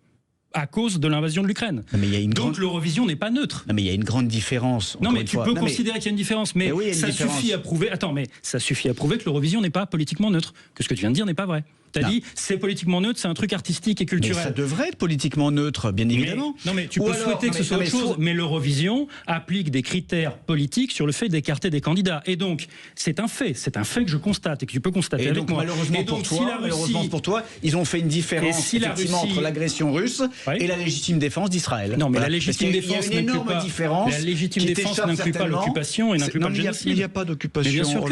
S7: à cause de l'invasion de l'Ukraine. Donc l'Eurovision n'est pas neutre.
S5: Non, mais il y a une grande différence.
S7: Non, mais tu peux considérer qu'il y a une différence, mais ça suffit à prouver. Attends, mais ça suffit à prouver que l'Eurovision n'est pas politiquement neutre. Que ce que tu viens de dire n'est pas vrai. T'as dit, c'est politiquement neutre, c'est un truc artistique et culturel.
S5: Mais ça devrait être politiquement neutre, bien évidemment.
S7: Mais tu peux souhaiter que ce soit autre chose, mais l'Eurovision applique des critères politiques sur le fait d'écarter des candidats. Et donc, c'est un fait que je constate et que tu peux constater avec moi.
S5: Malheureusement pour toi, ils ont fait une différence entre l'agression russe et la légitime défense d'Israël.
S7: Non, mais la légitime défense n'inclut pas l'occupation et n'inclut pas le génocide.
S5: Il n'y a pas d'occupation.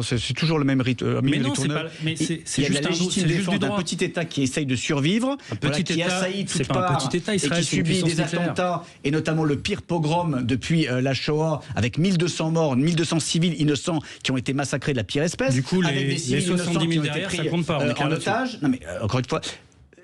S5: C'est toujours le même rythme.
S7: Mais non, c'est juste un
S5: défense d'un petit État qui essaye de survivre, qui assaillit toute part et qui subit des attentats, et notamment le pire pogrom depuis la Shoah, avec 1200 morts, 1200 civils innocents qui ont été massacrés de la pire espèce.
S7: Du coup, les 70 000 derrière, ça compte pas.
S5: En otage. Non mais encore une fois,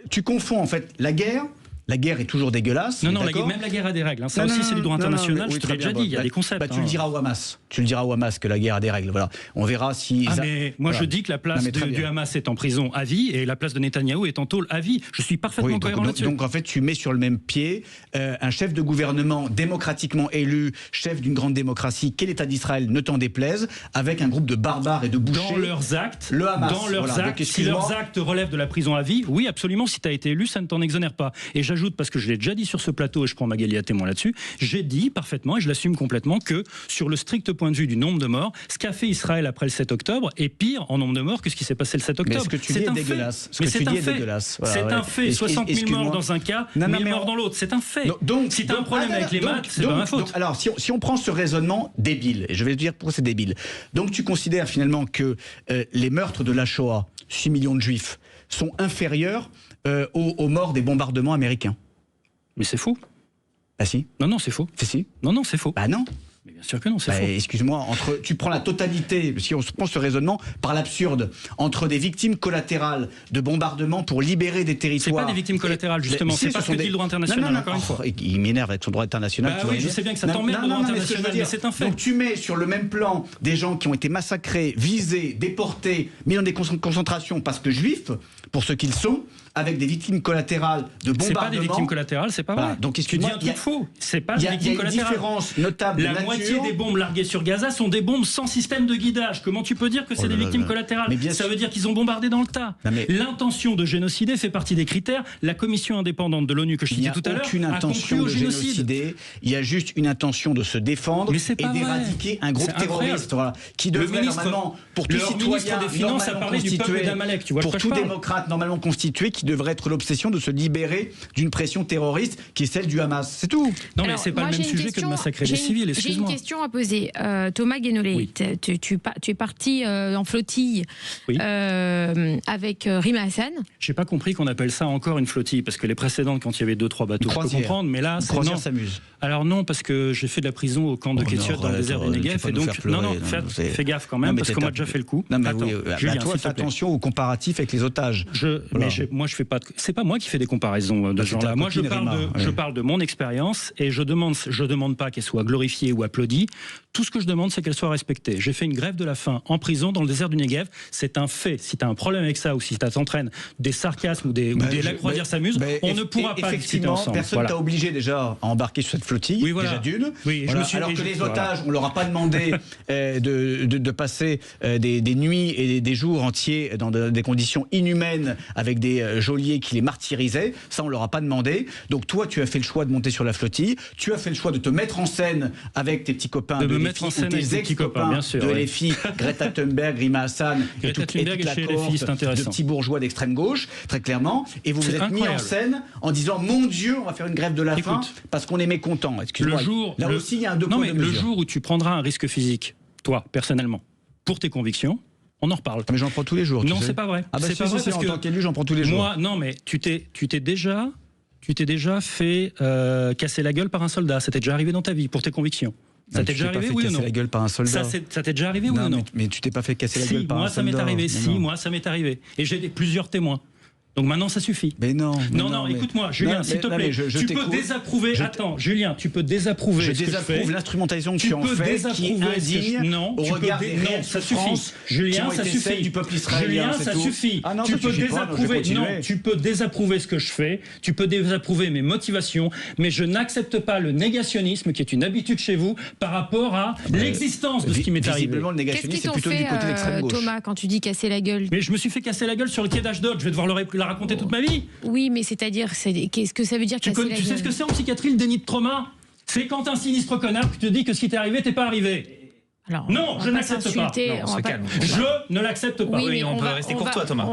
S5: tu confonds en fait la guerre. La guerre est toujours dégueulasse.
S7: Non, même la guerre a des règles. Ça aussi, c'est du droit international. Je te l'ai déjà dit, il y a des concepts.
S5: Tu le diras au Hamas. Tu le diras au Hamas que la guerre a des règles. Voilà. On verra si.
S7: Mais moi, je dis que la place du Hamas est en prison à vie et la place de Netanyahou est en tôle à vie. Je suis parfaitement cohérent là-dessus.
S5: Donc en fait, tu mets sur le même pied un chef de gouvernement démocratiquement élu, chef d'une grande démocratie, qu'est l'État d'Israël, ne t'en déplaise, avec un groupe de barbares et de bouchers.
S7: Dans leurs actes,
S5: le Hamas.
S7: Si leurs actes relèvent de la prison à vie, oui, absolument. Si tu as été élu, ça ne t'en exonère pas. Et j'ajoute rajoute, parce que je l'ai déjà dit sur ce plateau, et je prends Magali à témoin là-dessus, j'ai dit parfaitement, et je l'assume complètement, que sur le strict point de vue du nombre de morts, ce qu'a fait Israël après le 7 octobre est pire en nombre de morts que ce qui s'est passé le 7 octobre.
S5: Mais ce que tu dis est dégueulasse.
S7: Mais c'est un fait. C'est un fait. 60 000 morts dans un cas, 1000 morts dans l'autre. C'est un fait. Donc, si tu as un problème avec les maths, c'est pas ma faute.
S5: Alors, si on prend ce raisonnement débile, et je vais te dire pourquoi c'est débile, donc tu considères finalement que les meurtres de la Shoah, 6 millions de juifs, sont inférieurs aux morts des bombardements américains.
S7: Mais c'est faux.
S5: Ah si.
S7: Non, c'est faux.
S5: Si.
S7: Non, c'est faux.
S5: Bah non.
S7: Mais bien sûr que non, c'est faux.
S5: Excuse-moi, tu prends la totalité, si on prend ce raisonnement par l'absurde, entre des victimes collatérales de bombardements pour libérer des territoires.
S7: C'est pas des victimes collatérales, justement. C'est pas ce que dit le droit international, encore une fois.
S5: Il m'énerve avec son droit international.
S7: Bah oui, je sais bien que ça t'emmerde le droit international, mais c'est un fait.
S5: Donc tu mets sur le même plan des gens qui ont été massacrés, visés, déportés, mis dans des concentrations parce que juifs, pour ce qu'ils sont, avec des victimes collatérales de bombardements.
S7: C'est pas des victimes collatérales, c'est pas vrai.
S5: Donc
S7: tu dis un truc faux. C'est pas des victimes collatérales.
S5: Il y a une différence notable.
S7: La moitié des bombes larguées sur Gaza sont des bombes sans système de guidage. Comment tu peux dire que c'est des victimes collatérales? Ça veut dire qu'ils ont bombardé dans le tas. L'intention de génocider fait partie des critères. La commission indépendante de l'ONU que je citais tout à l'heure a conclu au génocide.
S5: Il y a juste une intention de se défendre et d'éradiquer un groupe terroriste qui devrait normalement, pour tout citoyen pour tout démocrate normalement constitué, qui devrait être l'obsession de se libérer d'une pression terroriste qui est celle du Hamas. C'est tout.
S7: Non, mais c'est pas le même sujet que de massacrer des civils. Excuse-moi.
S6: J'ai une question à poser. Thomas Guénolé, oui. tu es parti en flottille avec Rima Hassan.
S7: J'ai pas compris qu'on appelle ça encore une flottille, parce que les précédentes, quand il y avait 2-3 bateaux, je peux comprendre, mais là, c'est non.
S5: S'amuse.
S7: Alors non, parce que j'ai fait de la prison au camp de Ketiot dans le désert du Negev, et donc fais gaffe quand même, parce qu'on m'a déjà fait le coup.
S5: Non, mais Julien, toi, fais attention aux comparatifs avec les otages.
S7: Moi, je fais pas. C'est pas moi qui fais des comparaisons de ce genre-là. Moi, je parle de mon expérience, et je demande pas qu'elle soit glorifiée ou applaudie. Tout ce que je demande, c'est qu'elle soit respectée. J'ai fait une grève de la faim en prison dans le désert du Negev. C'est un fait. Si tu as un problème avec ça, ou si ça t'entraîne des sarcasmes ou des la croisière s'amuse, on ne pourra pas discuter ensemble.
S5: Personne t'a obligé déjà à embarquer sur cette flottille, déjà d'une. Alors que les otages, on leur a pas demandé de passer des nuits et des jours entiers dans des conditions inhumaines avec des geôliers qui les martyrisaient. Ça, on leur a pas demandé. Donc toi, tu as fait le choix de monter sur la flottille. Tu as fait le choix de te mettre en scène avec tes petits copains de
S7: mettre en scène tes ex-copains
S5: de LFI, Greta Thunberg, Rima Hassan et toute la cohorte de petits bourgeois d'extrême gauche, très clairement. Et vous vous êtes mis en scène en disant, mon Dieu, on va faire une grève de la faim parce qu'on est mécontent. Excuse-moi. Là aussi, il y a un deux poids, deux mesures.
S7: Le jour où tu prendras un risque physique, toi, personnellement, pour tes convictions, on en reparle.
S5: Mais j'en prends tous les jours.
S7: Non, c'est pas vrai.
S5: C'est pas vrai parce que en tant qu'élu, j'en prends tous les jours.
S7: Moi, non, mais tu t'es déjà fait casser la gueule par un soldat. Ça t'est déjà arrivé dans ta vie pour tes convictions? Ça t'est déjà arrivé, oui ou non?
S5: La gueule par un soldat.
S7: Ça t'est déjà arrivé, oui ou non?
S5: Mais tu t'es pas fait casser la gueule par un soldat.
S7: Moi, ça m'est arrivé. Et j'ai plusieurs témoins. Donc maintenant, ça suffit.
S5: Mais non.
S7: Non, écoute-moi, Julien, s'il te plaît. Tu peux désapprouver. Attends, Julien, tu peux désapprouver.
S5: Je désapprouve l'instrumentalisation que tu en fais, qui est indigne au regard des réelles souffrances.
S7: Julien, ça suffit.
S5: Du peuple israélien,
S7: ça suffit. Tu peux désapprouver. Non, tu peux désapprouver ce que je fais. Tu peux désapprouver mes motivations, mais je n'accepte pas le négationnisme, qui est une habitude chez vous, par rapport à l'existence de ce qui m'est arrivé.
S5: Visiblement, le négationnisme, c'est plutôt du côté de l'extrême gauche.
S6: Thomas, quand tu dis casser la gueule.
S7: Mais je me suis fait casser la gueule sur le quai d'Ashdod. Je vais devoir la raconter toute ma vie.
S6: Oui, mais c'est-à-dire, qu'est-ce que ça veut dire casser la gueule?
S7: Tu sais ce que c'est en psychiatrie, le déni de trauma? C'est quand un sinistre connard qui te dit que ce qui t'est arrivé, t'es pas arrivé. Alors, non, je n'accepte pas. Je ne l'accepte pas.
S3: Oui, on peut rester courtois, Thomas.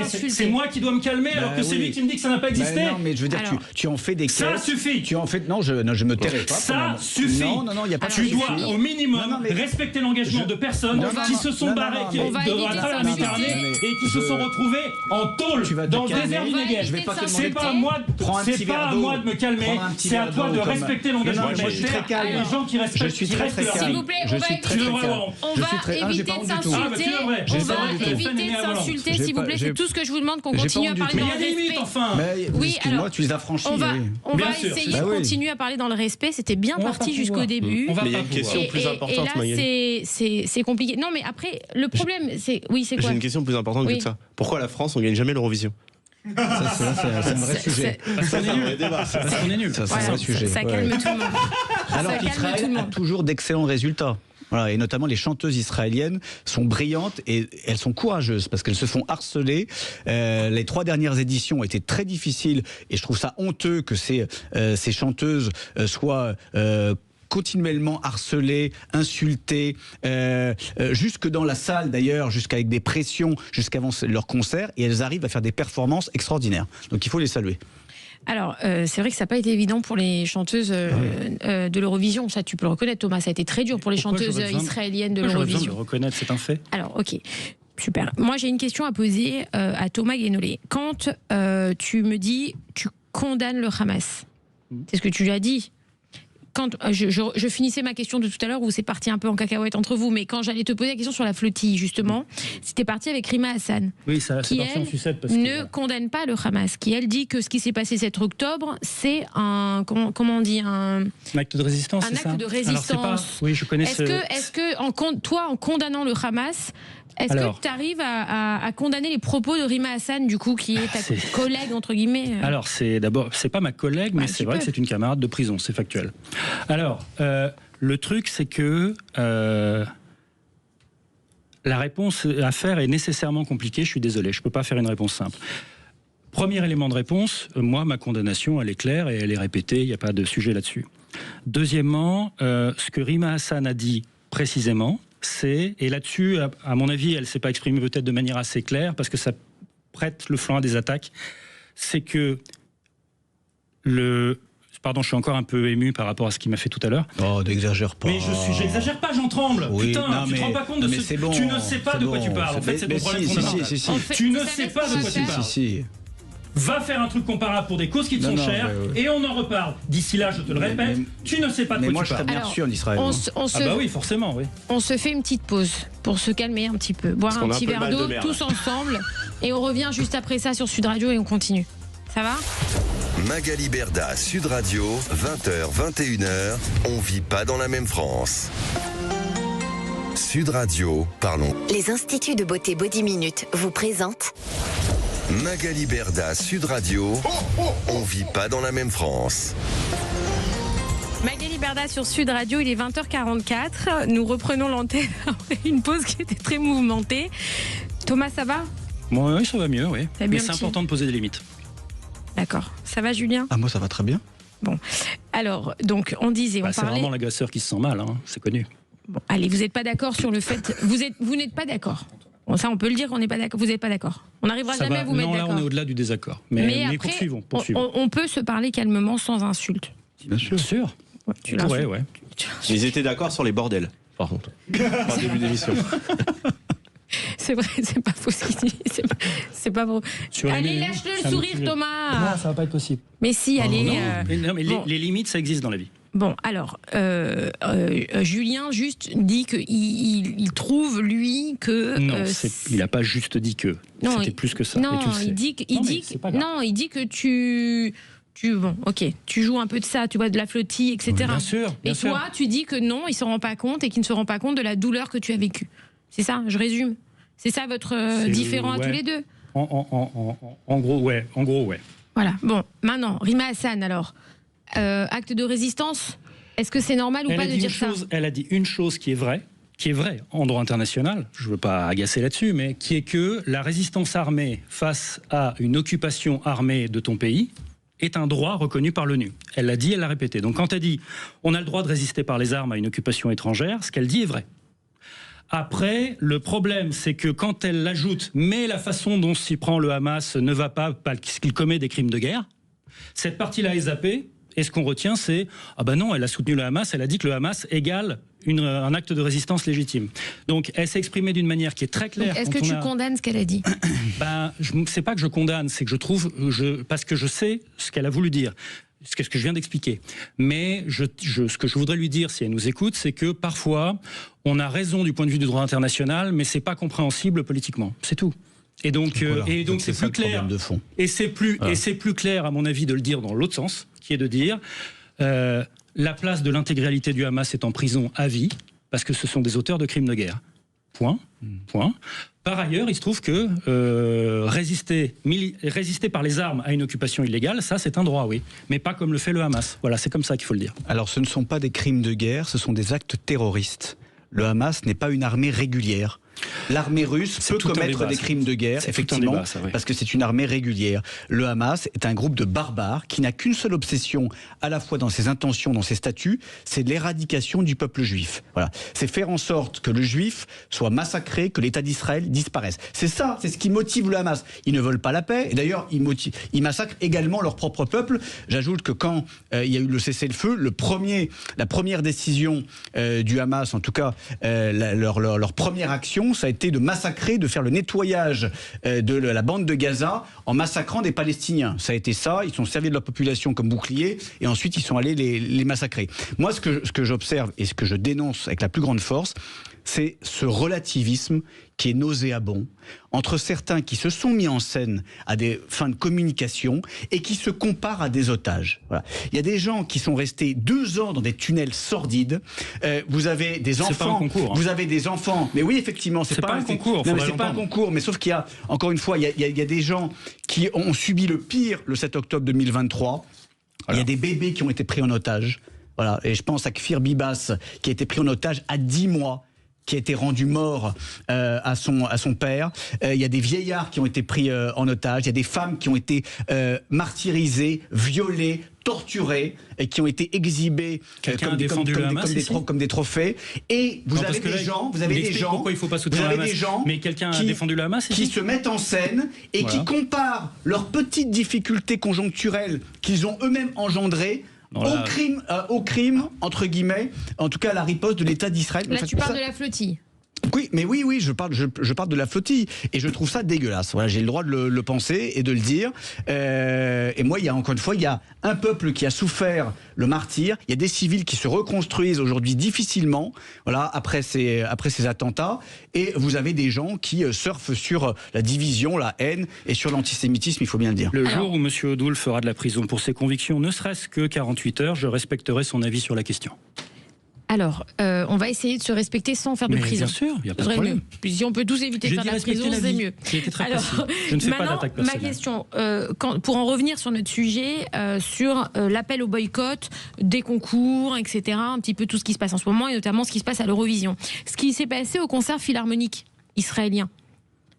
S7: C'est moi qui dois me calmer alors que c'est lui qui me dit que ça n'a pas existé.
S5: Non, mais je veux dire, tu en fais des caisses.
S7: Ça suffit.
S5: Tu en fais. Non, je me tairai pas.
S7: Ça suffit.
S5: Non, il n'y a pas de
S7: Tu dois au minimum respecter l'engagement de personnes qui se sont barrées à travers la Méditerranée et qui se sont retrouvées en tôle dans le désert du Negev. C'est pas à moi de me calmer. C'est à toi de respecter l'engagement de les gens qui respectent.
S5: Je suis très calme.
S6: S'il vous plaît, on va éviter de s'insulter. On va éviter de s'insulter, s'il vous plaît. C'est tout ce que je vous demande, qu'on continue à parler dans le respect.
S5: Oui, alors tu les as franchis.
S6: On va essayer de continuer à parler dans le respect. C'était bien parti jusqu'au début.
S4: Mais il y a une question plus importante, Magali.
S6: Et là, c'est compliqué. Non, mais après, le problème, c'est quoi?
S4: J'ai une question plus importante que ça. Pourquoi la France, on gagne jamais l'Eurovision?
S5: Ça, c'est un vrai sujet.
S7: On est nul.
S5: C'est un vrai sujet.
S6: Ça calme tout le monde.
S5: Alors qu'Israël a toujours d'excellents résultats. Voilà, et notamment les chanteuses israéliennes sont brillantes et elles sont courageuses parce qu'elles se font harceler. Les 3 dernières éditions ont été très difficiles et je trouve ça honteux que ces chanteuses soient continuellement harcelées, insultées, jusque dans la salle d'ailleurs, jusqu'avec des pressions, jusqu'avant leur concert, et elles arrivent à faire des performances extraordinaires. Donc il faut les saluer.
S6: Alors, c'est vrai que ça n'a pas été évident pour les chanteuses de l'Eurovision. Ça, tu peux le reconnaître, Thomas. Ça a été très dur pour les chanteuses israéliennes de l'Eurovision.
S7: Je le reconnaître, c'est un fait.
S6: Alors, ok. Super. Moi, j'ai une question à poser à Thomas Guénolé. Quand tu me dis, tu condamnes le Hamas, c'est ce que tu lui as dit. Quand je finissais ma question de tout à l'heure où c'est parti un peu en cacahuète entre vous, mais quand j'allais te poser la question sur la flottille, justement, c'était parti avec Rima Hassan,
S7: oui, ça,
S6: qui
S7: elle
S6: ne condamne pas le Hamas, qui elle dit que ce qui s'est passé 7 octobre, c'est un comment on dit un
S7: acte de résistance.
S6: Un acte de résistance.
S7: Oui, je connais.
S6: Est-ce que toi, en condamnant le Hamas, est-ce que tu arrives à condamner les propos de Rima Hassan, du coup, qui est ta collègue, entre guillemets
S7: Alors, c'est pas ma collègue, mais c'est vrai que c'est une camarade de prison, c'est factuel. Alors, le truc, c'est que la réponse à faire est nécessairement compliquée, je suis désolé, je ne peux pas faire une réponse simple. Premier élément de réponse, moi, ma condamnation, elle est claire et elle est répétée, il n'y a pas de sujet là-dessus. Deuxièmement, ce que Rima Hassan a dit précisément, et là-dessus, à mon avis, elle ne s'est pas exprimée peut-être de manière assez claire, parce que ça prête le flanc à des attaques, c'est que Pardon, je suis encore un peu ému par rapport à ce qu'il m'a fait tout à l'heure.
S5: Oh, n'exagère pas.
S7: Mais j'exagère pas, j'en tremble.
S5: Oui,
S7: putain,
S5: non,
S7: tu te rends pas compte de ce...
S5: Bon,
S7: tu ne sais pas de quoi tu parles. En fait, c'est ton problème fondamental. Tu ne sais pas de quoi tu parles. Va faire un truc comparable pour des causes qui te sont chères et on en reparle. D'ici là, je te le répète, tu ne sais pas de quoi tu parles. Mais moi, je serais
S5: bien sûr en Israël.
S7: Ah bah oui, forcément, oui.
S6: On se fait une petite pause pour se calmer un petit peu, boire un petit verre d'eau tous ensemble et on revient juste après ça sur Sud Radio et on continue. Ça va ?
S2: Magali Berda, Sud Radio, 20h, 21h, on vit pas dans la même France. Sud Radio, parlons.
S1: Les instituts de beauté Body Minute vous présentent
S2: Magali Berda, Sud Radio, on vit pas dans la même France.
S6: Magali Berda sur Sud Radio, il est 20h44. Nous reprenons l'antenne après une pause qui était très mouvementée. Thomas, ça va ?
S7: Bon, oui, ça va mieux, oui. Mais c'est important de poser des limites.
S6: D'accord. Ça va, Julien ?
S5: Ah, moi, ça va très bien.
S6: Bon. Alors, donc, on disait... on parlait...
S7: C'est vraiment l'agresseur qui se sent mal, hein, c'est connu.
S6: Bon, allez, vous n'êtes pas d'accord sur le fait... Vous n'êtes pas d'accord. Bon, ça, on peut le dire qu'on n'est pas d'accord. Vous n'êtes pas d'accord. On n'arrivera jamais à vous mettre d'accord.
S7: Non, là, on est au-delà du désaccord. Mais après, poursuivons.
S6: On peut se parler calmement sans insulte.
S7: Bien sûr.
S6: Ouais, tu l'insultes.
S4: Ouais. Ils étaient d'accord sur les bordels, par contre. Au début d'émission.
S6: C'est vrai, c'est pas faux ce qu'il dit. C'est pas vrai. Allez, lâche-le le sourire, Thomas.
S7: Non, ça va pas être possible.
S6: Mais si, allez.
S7: Non, mais les limites, ça existe dans la vie.
S6: Bon, alors, Julien juste dit qu'il trouve, lui, que...
S7: Non, il n'a pas juste dit que. C'était plus que ça.
S6: Non, il dit que tu... Bon, ok, tu joues un peu de ça, tu vois, de la flottille, etc.
S7: Bien sûr.
S6: Et toi, tu dis que non, il ne se rend pas compte et qu'il ne se rend pas compte de la douleur que tu as vécue. C'est ça, je résume. C'est ça votre différent à tous les deux.
S7: En gros, ouais.
S6: Voilà. Bon, maintenant, Rima Hassan, alors, acte de résistance, est-ce que c'est normal ou pas de dire ça ?
S7: Elle a dit une chose qui est vraie en droit international, je ne veux pas agacer là-dessus, mais qui est que la résistance armée face à une occupation armée de ton pays est un droit reconnu par l'ONU. Elle l'a dit, elle l'a répété. Donc quand elle dit on a le droit de résister par les armes à une occupation étrangère, ce qu'elle dit est vrai. Après, le problème, c'est que quand elle l'ajoute, mais la façon dont s'y prend le Hamas ne va pas parce qu'il commet des crimes de guerre, cette partie-là est zappée, et ce qu'on retient, c'est « Ah ben non, elle a soutenu le Hamas, elle a dit que le Hamas égale un acte de résistance légitime. » Donc, elle s'est exprimée d'une manière qui est très claire.
S6: Est-ce que tu condamnes ce qu'elle a dit ?
S7: C'est pas que je condamne, c'est que je trouve... parce que je sais ce qu'elle a voulu dire. Ce que je viens d'expliquer. Mais ce que je voudrais lui dire, si elle nous écoute, c'est que parfois, on a raison du point de vue du droit international, mais c'est pas compréhensible politiquement. C'est tout. Et donc c'est plus clair. Et c'est plus clair, à mon avis, de le dire dans l'autre sens, qui est de dire la place de l'intégralité du Hamas est en prison à vie, parce que ce sont des auteurs de crimes de guerre. Point. Par ailleurs, il se trouve que résister par les armes à une occupation illégale, ça c'est un droit, oui. Mais pas comme le fait le Hamas. Voilà, c'est comme ça qu'il faut le dire.
S5: Alors ce ne sont pas des crimes de guerre, ce sont des actes terroristes. le Hamas n'est pas une armée régulière. L'armée russe peut commettre des crimes de guerre, effectivement, parce que c'est une armée régulière. Le Hamas est un groupe de barbares qui n'a qu'une seule obsession, à la fois dans ses intentions, dans ses statuts, c'est l'éradication du peuple juif. Voilà. C'est faire en sorte que le juif soit massacré, que l'État d'Israël disparaisse. C'est ça, c'est ce qui motive le Hamas. Ils ne veulent pas la paix, et d'ailleurs, ils massacrent également leur propre peuple. J'ajoute que quand il y a eu le cessez-le-feu, la première décision du Hamas, en tout cas leur première action, ça a été de massacrer, de faire le nettoyage de la bande de Gaza en massacrant des Palestiniens. Ça a été ça, ils sont servis de leur population comme bouclier et ensuite ils sont allés les massacrer. Moi, ce que j'observe et ce que je dénonce avec la plus grande force, c'est ce relativisme qui est nauséabond entre certains qui se sont mis en scène à des fins de communication et qui se comparent à des otages. Voilà. Il y a des gens qui sont restés 2 ans dans des tunnels sordides. Vous avez des enfants.
S7: C'est pas un concours.
S5: Vous avez des enfants. Mais oui, effectivement, c'est pas un concours. Non, mais c'est pas un concours. Mais sauf qu'il y a, encore une fois, il y a des gens qui ont subi le pire le 7 octobre 2023. Il y a des bébés qui ont été pris en otage. Voilà. Et je pense à Kfir Bibas qui a été pris en otage à 10 mois. Qui a été rendu mort à son père. Il y a des vieillards qui ont été pris en otage. Il y a des femmes qui ont été martyrisées, violées, torturées et qui ont été exhibées comme des trophées. Et vous avez des gens,
S7: pourquoi il faut pas soutenir le Hamas. Mais quelqu'un a défendu le Hamas
S5: qui se mettent en scène et qui comparent leurs petites difficultés conjoncturelles qu'ils ont eux-mêmes engendrées au crime, entre guillemets, en tout cas à la riposte de l'État d'Israël.
S6: Là, tu parles de la flottille.
S5: Oui, je parle de la flottille et je trouve ça dégueulasse. Voilà, j'ai le droit de le penser et de le dire. Et moi, encore une fois, il y a un peuple qui a souffert le martyre. Il y a des civils qui se reconstruisent aujourd'hui difficilement. Voilà, après ces attentats. Et vous avez des gens qui surfent sur la division, la haine et sur l'antisémitisme. Il faut bien le dire.
S7: Le jour où M. Odoul fera de la prison pour ses convictions, ne serait-ce que 48 heures, je respecterai son avis sur la question.
S6: Alors, on va essayer de se respecter sans faire de prison.
S7: Bien sûr, il n'y a pas de problème.
S6: Si on peut tous éviter de faire de la prison, c'est mieux.
S7: J'ai été très précis. Je ne fais pas d'attaque personnelle.
S6: Ma question, pour en revenir sur notre sujet, sur l'appel au boycott des concours, etc., un petit peu tout ce qui se passe en ce moment, et notamment ce qui se passe à l'Eurovision. Ce qui s'est passé au concert philharmonique israélien.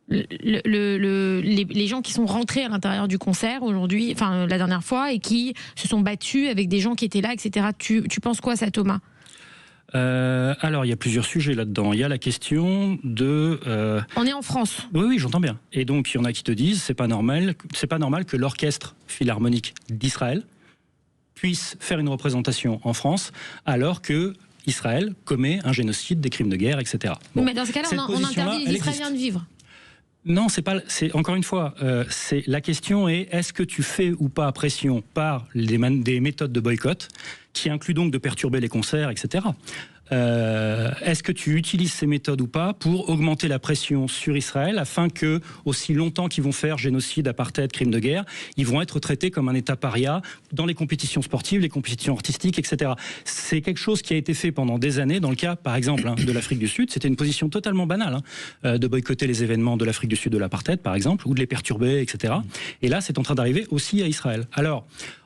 S6: Les gens qui sont rentrés à l'intérieur du concert aujourd'hui, enfin la dernière fois, et qui se sont battus avec des gens qui étaient là, etc. Tu penses quoi, ça, Thomas ?
S7: Alors, il y a plusieurs sujets là-dedans. Il y a la question de...
S6: On est en France.
S7: Oui, j'entends bien. Et donc, il y en a qui te disent, c'est pas normal que l'orchestre philharmonique d'Israël puisse faire une représentation en France, alors que Israël commet un génocide, des crimes de guerre, etc.
S6: Bon, mais dans ce cas-là, on interdit les Israéliens de vivre.
S7: Non, encore une fois, la question est-ce que tu fais ou pas pression par des méthodes de boycott qui incluent donc de perturber les concerts, etc. Est-ce que tu utilises ces méthodes ou pas pour augmenter la pression sur Israël afin que, aussi longtemps qu'ils vont faire génocide, apartheid, crimes de guerre, ils vont être traités comme un État paria dans les compétitions sportives, les compétitions artistiques, etc. C'est quelque chose qui a été fait pendant des années dans le cas, par exemple, de l'Afrique du Sud. C'était une position totalement banale de boycotter les événements de l'Afrique du Sud de l'apartheid, par exemple, ou de les perturber, etc. Et là, c'est en train d'arriver aussi à Israël. Alors,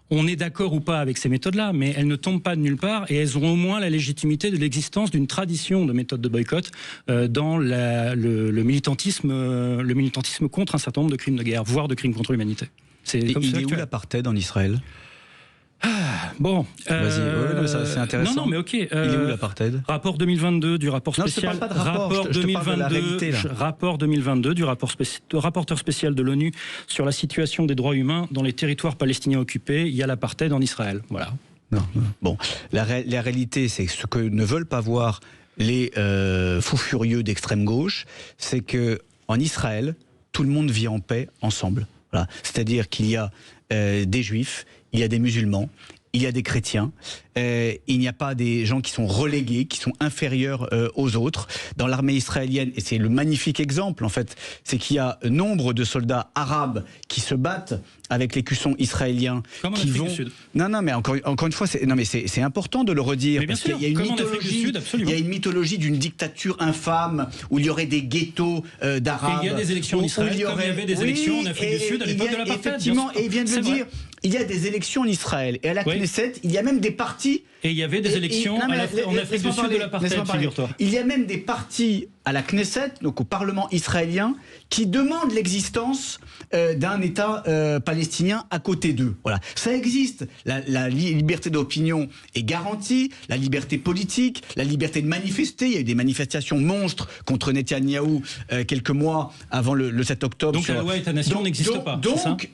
S7: on est d'accord ou pas avec ces méthodes-là, mais elles ne tombent pas de nulle part et elles auront au moins la légitimité de l'existence d'une tradition de méthodes de boycott dans le militantisme contre un certain nombre de crimes de guerre, voire de crimes contre l'humanité.
S5: Il est où l'apartheid en Israël ?
S7: Bon,
S5: vas-y, c'est intéressant.
S7: Non, mais ok.
S5: Il est où l'apartheid ?
S7: Rapport 2022 du rapport spécial.
S5: Non, je te parle pas de rapport. Je te parle de la réalité, là.
S7: Rapport 2022 du rapporteur spécial de l'ONU sur la situation des droits humains dans les territoires palestiniens occupés. Il y a l'apartheid en Israël. Voilà.
S5: Non. Bon, la réalité, c'est ce que ne veulent pas voir les fous furieux d'extrême gauche, c'est que en Israël, tout le monde vit en paix ensemble. Voilà. C'est-à-dire qu'il y a des juifs, il y a des musulmans, il y a des chrétiens, il n'y a pas des gens qui sont relégués, qui sont inférieurs aux autres. Dans l'armée israélienne, et c'est le magnifique exemple en fait, c'est qu'il y a nombre de soldats arabes qui se battent avec les cuissons israéliens.
S7: Comme en
S5: qui
S7: Afrique
S5: vont...
S7: du Sud.
S5: Non, mais encore une fois, c'est important de le redire.
S7: Mais bien sûr,
S5: qu'il y a une
S7: comme en Afrique du Sud, absolument.
S5: Il y a une mythologie d'une dictature infâme où il y aurait des ghettos d'arabes.
S7: Et il y a des élections en Israël, comme il y avait des élections en Afrique du Sud à l'époque de l'apartheid.
S5: Effectivement, et il vient de le dire, il y a des élections en Israël. Et à la Knesset, il y a même des partis
S7: Et il y avait des élections en Afrique du Sud de l'apartheid, figure-toi.
S5: Il y a même des partis à la Knesset, donc au Parlement israélien, qui demandent l'existence d'un État palestinien à côté d'eux. Voilà. Ça existe. La liberté d'opinion est garantie, la liberté politique, la liberté de manifester. Il y a eu des manifestations monstres contre Netanyahou quelques mois avant le 7 octobre.
S7: Donc la loi État-nation n'existe pas.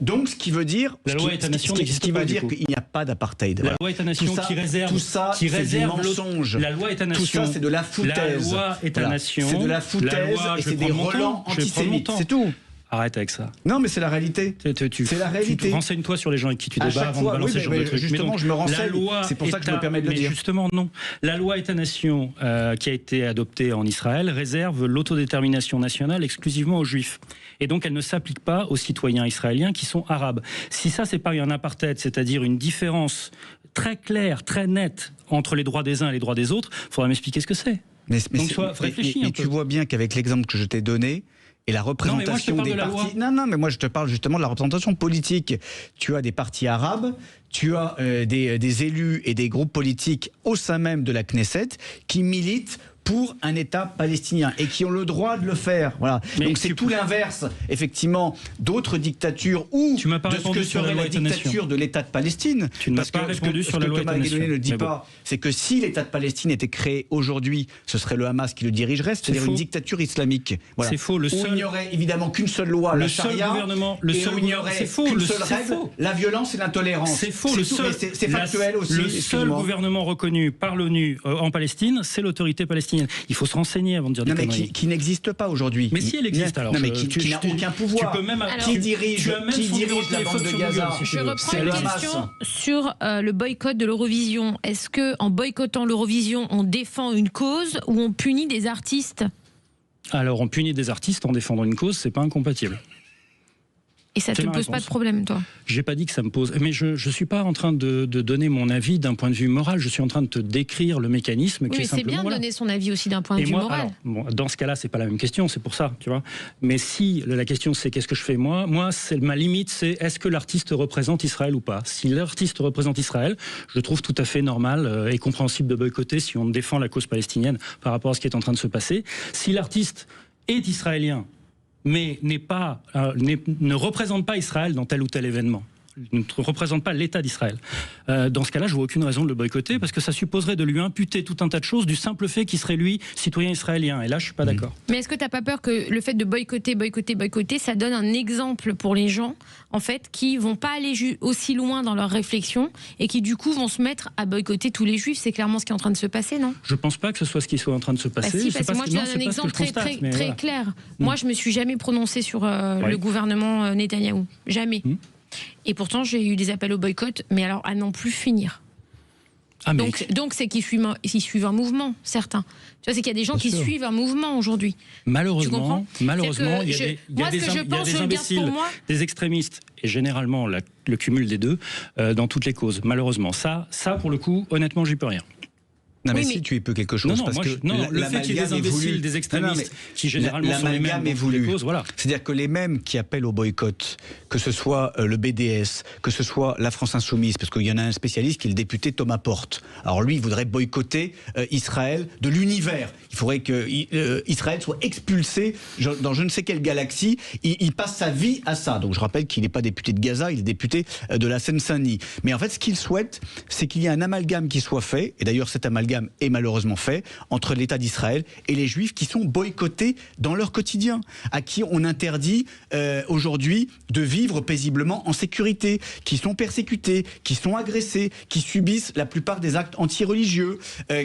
S5: Donc ce qui veut dire,
S7: la loi État-nation n'existe pas,
S5: dire qu'il n'y a pas d'apartheid.
S7: La loi État-nation qui réserve,
S5: tout ça, c'est des mensonges.
S7: La loi État-nation.
S5: Tout ça, c'est de la foutaise.
S7: La loi État-nation.
S5: C'est de la foutaise et c'est des relents antisémites. C'est tout.
S7: Arrête avec ça.
S5: Non, mais c'est la réalité. C'est la réalité.
S7: Renseigne-toi sur les gens avec qui tu débats avant de balancer ce genre de trucs.
S5: Justement, je me renseigne. C'est pour ça que je me permets de le dire.
S7: Justement, non. La loi État-nation qui a été adoptée en Israël réserve l'autodétermination nationale exclusivement aux Juifs. Et donc, elle ne s'applique pas aux citoyens israéliens qui sont arabes. Si ça, c'est pas un apartheid, c'est-à-dire une différence très claire, très nette entre les droits des uns et les droits des autres, il faudra m'expliquer ce que c'est. Donc, réfléchis un peu.
S5: Tu vois bien qu'avec l'exemple que je t'ai donné, et la représentation des partis... Non, mais moi je te parle justement de la représentation politique. Tu as des partis arabes, tu as des élus et des groupes politiques au sein même de la Knesset qui militent pour un État palestinien et qui ont le droit de le faire. Voilà. Donc c'est tout l'inverse, effectivement, d'autres dictatures ou de ce que serait la dictature de l'État de Palestine.
S7: Tu ne m'as pas répondu sur la loi État-nation.
S5: Ne dit pas, c'est que si l'État de Palestine était créé aujourd'hui, ce serait le Hamas qui le dirigerait, c'est-à-dire une dictature islamique. Voilà.
S7: C'est faux. Où
S5: il n'y aurait évidemment qu'une seule loi, la charia, et où il n'y aurait qu'une seule règle, la violence et l'intolérance.
S7: C'est faux.
S5: C'est factuel aussi.
S7: Le seul gouvernement reconnu par l'ONU en Palestine, c'est l'autorité palestinienne. Il faut se renseigner avant de dire des conneries.
S5: Qui n'existe pas aujourd'hui.
S7: Mais si elle existe alors.
S5: Non, mais qui n'a aucun pouvoir.
S7: Tu peux même.
S5: Qui dirige la bande de Gaza.
S6: Je reprends une question sur le boycott de l'Eurovision. Est-ce que en boycottant l'Eurovision, on défend une cause ou on punit des artistes?
S7: Alors, on punit des artistes en défendant une cause, c'est pas incompatible.
S6: Et ça ne te pose pas de problème, toi?
S7: J'ai pas dit que ça me pose. Mais je suis pas en train de donner mon avis d'un point de vue moral. Je suis en train de te décrire le mécanisme qui est simplement...
S6: Mais c'est bien de donner son avis aussi d'un point de vue moral.
S7: Alors, bon, dans ce cas-là, c'est pas la même question, c'est pour ça, tu vois. Mais si la question c'est qu'est-ce que je fais moi, ma limite c'est est-ce que l'artiste représente Israël ou pas. Si l'artiste représente Israël, je trouve tout à fait normal et compréhensible de boycotter si on défend la cause palestinienne par rapport à ce qui est en train de se passer. Si l'artiste est israélien, mais ne représente pas Israël dans tel ou tel événement, ne représente pas l'État d'Israël. Dans ce cas-là, je vois aucune raison de le boycotter parce que ça supposerait de lui imputer tout un tas de choses du simple fait qu'il serait lui citoyen israélien. Et là, je suis pas d'accord.
S6: Mais est-ce que tu n'as pas peur que le fait de boycotter, ça donne un exemple pour les gens, en fait, qui vont pas aller aussi loin dans leur réflexion et qui du coup vont se mettre à boycotter tous les juifs? C'est clairement ce qui est en train de se passer, non?
S7: Je pense pas que ce soit ce qui soit en train de se passer.
S6: Si, parce que moi je donne un exemple très clair. Moi, je me suis jamais prononcée sur le gouvernement Netanyahou. Jamais. Et pourtant, j'ai eu des appels au boycott, mais alors à n'en plus finir. Donc c'est qu'ils suivent un mouvement, certains. Tu vois, c'est qu'il y a des gens qui suivent un mouvement aujourd'hui.
S7: Malheureusement, il y a des imbéciles, des extrémistes, et généralement le cumul des deux, dans toutes les causes. Malheureusement, ça pour le coup, honnêtement, j'y peux rien.
S5: Non, mais si tu y peux quelque chose, parce que
S7: le fait qu'il y ait des imbéciles, des extrémistes, qui généralement sont les mêmes dans toutes les causes, voilà.
S5: C'est-à-dire que les mêmes qui appellent au boycott, que ce soit le BDS, que ce soit la France Insoumise, parce qu'il y en a un spécialiste qui est le député Thomas Porte. Alors lui, il voudrait boycotter Israël de l'univers. Il faudrait que Israël soit expulsé dans je ne sais quelle galaxie. Il passe sa vie à ça. Donc je rappelle qu'il n'est pas député de Gaza, il est député de la Seine-Saint-Denis. Mais en fait, ce qu'il souhaite, c'est qu'il y ait un amalgame qui soit fait, et d'ailleurs cet amalgame est malheureusement fait entre l'État d'Israël et les Juifs qui sont boycottés dans leur quotidien, à qui on interdit aujourd'hui de vivre paisiblement en sécurité, qui sont persécutés, qui sont agressés, qui subissent la plupart des actes anti-religieux,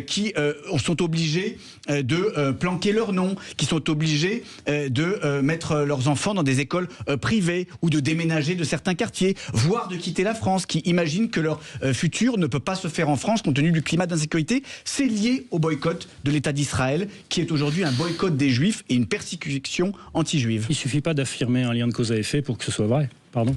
S5: qui sont obligés de planquer leur nom, qui sont obligés de mettre leurs enfants dans des écoles privées ou de déménager de certains quartiers, voire de quitter la France, qui imaginent que leur futur ne peut pas se faire en France compte tenu du climat d'insécurité. C'est lié au boycott de l'État d'Israël, qui est aujourd'hui un boycott des Juifs et une persécution anti-juive.
S7: Il ne suffit pas d'affirmer un lien de cause à effet pour que ce soit vrai, pardon.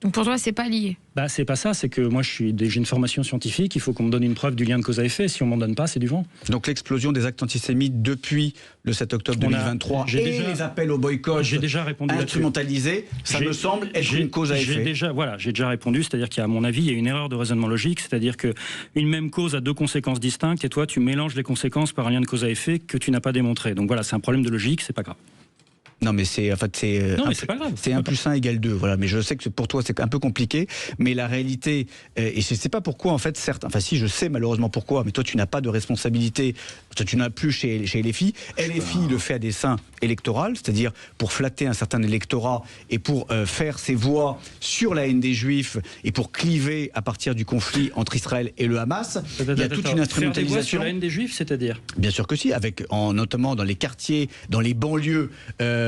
S6: Donc pour toi, c'est pas lié.
S7: C'est pas ça, c'est que moi j'ai une formation scientifique, il faut qu'on me donne une preuve du lien de cause à effet, si on m'en donne pas, c'est du vent.
S5: Donc l'explosion des actes antisémites depuis le 7 octobre 2023 les appels au boycott instrumentalisés, ça me semble être une cause à effet.
S7: J'ai déjà répondu, c'est-à-dire qu'à mon avis, il y a une erreur de raisonnement logique, c'est-à-dire qu'une même cause a deux conséquences distinctes et toi tu mélanges les conséquences par un lien de cause à effet que tu n'as pas démontré. Donc voilà, c'est un problème de logique, c'est pas grave.
S5: Non mais c'est
S7: pas grave.
S5: C'est 1 + 1 = 2. Voilà, mais je sais que pour toi c'est un peu compliqué, mais la réalité et je sais pas pourquoi en fait si je sais malheureusement pourquoi, mais toi tu n'as pas de responsabilité, toi tu n'as plus chez LFI. LFI le fait à des fins électorales, c'est-à-dire pour flatter un certain électorat et pour faire ses voix sur la haine des Juifs et pour cliver à partir du conflit entre Israël et le Hamas. Il y a toute une instrumentalisation.
S7: Faire des voix sur la haine des Juifs, c'est-à-dire
S5: Bien sûr que si, notamment dans les quartiers, dans les banlieues.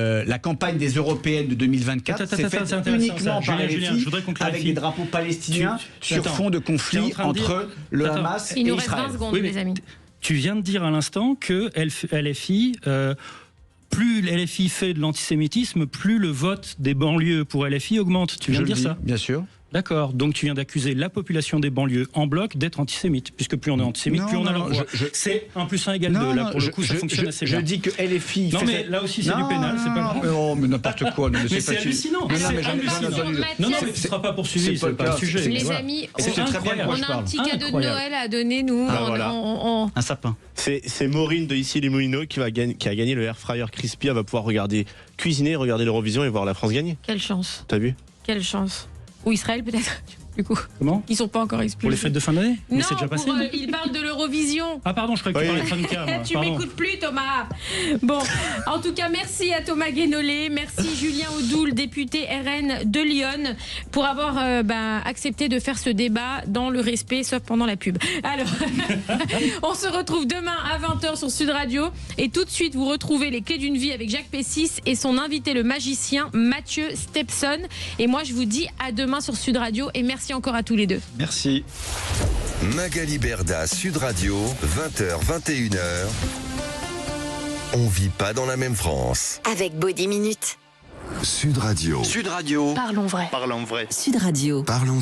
S5: La campagne des européennes de 2024 s'est faite uniquement par LFI avec des drapeaux palestiniens sur fond de conflit entre le Hamas et Israël.
S6: Il nous reste 20 secondes, les amis.
S7: Tu viens de dire à l'instant que LFI, plus LFI fait de l'antisémitisme, plus le vote des banlieues pour LFI augmente. Tu viens de dire ça ?
S5: Bien sûr.
S7: D'accord, donc tu viens d'accuser la population des banlieues en bloc d'être antisémite, puisque plus on est antisémite, plus on a leur voix. C'est 1 + 1 = 2, là pour le coup ça fonctionne assez bien.
S5: Je dis que LFI...
S7: Non mais là aussi c'est du pénal, c'est pas grave.
S5: Non mais n'importe quoi.
S7: Mais c'est hallucinant, Non mais tu ne seras pas poursuivi, c'est pas le sujet.
S6: Les amis, on a un petit cadeau de Noël à donner, nous.
S5: Un sapin.
S4: C'est Maureen de Ici les Moulineaux qui a gagné le Air Fryer Crispy, elle va pouvoir cuisiner, regarder l'Eurovision et voir la France gagner.
S6: Quelle chance.
S4: T'as vu ?
S6: Quelle chance. Ou Israël peut-être, du coup.
S7: Comment ?
S6: Ils sont pas encore expulsés.
S7: Pour les fêtes de fin d'année ? Mais c'est déjà passé.
S6: Il parle de l'Eurovision.
S7: Ah pardon, je croyais que tu parlais de Hanouka.
S6: Tu m'écoutes plus, Thomas. Bon, en tout cas, merci à Thomas Guénolé, merci Julien Audoul, député RN de Lyon, pour avoir accepté de faire ce débat dans le respect, sauf pendant la pub. Alors, on se retrouve demain à 20h sur Sud Radio. Et tout de suite, vous retrouvez les clés d'une vie avec Jacques Pessis et son invité, le magicien Mathieu Stepson. Et moi, je vous dis à demain sur Sud Radio. Et merci encore à tous les deux.
S5: Merci.
S2: Magali Berda, Sud Radio, 20h, 21h. On vit pas dans la même France.
S1: Avec Body Minute.
S2: Sud Radio.
S1: Parlons vrai.
S4: Parlons vrai.
S1: Sud Radio.
S2: Parlons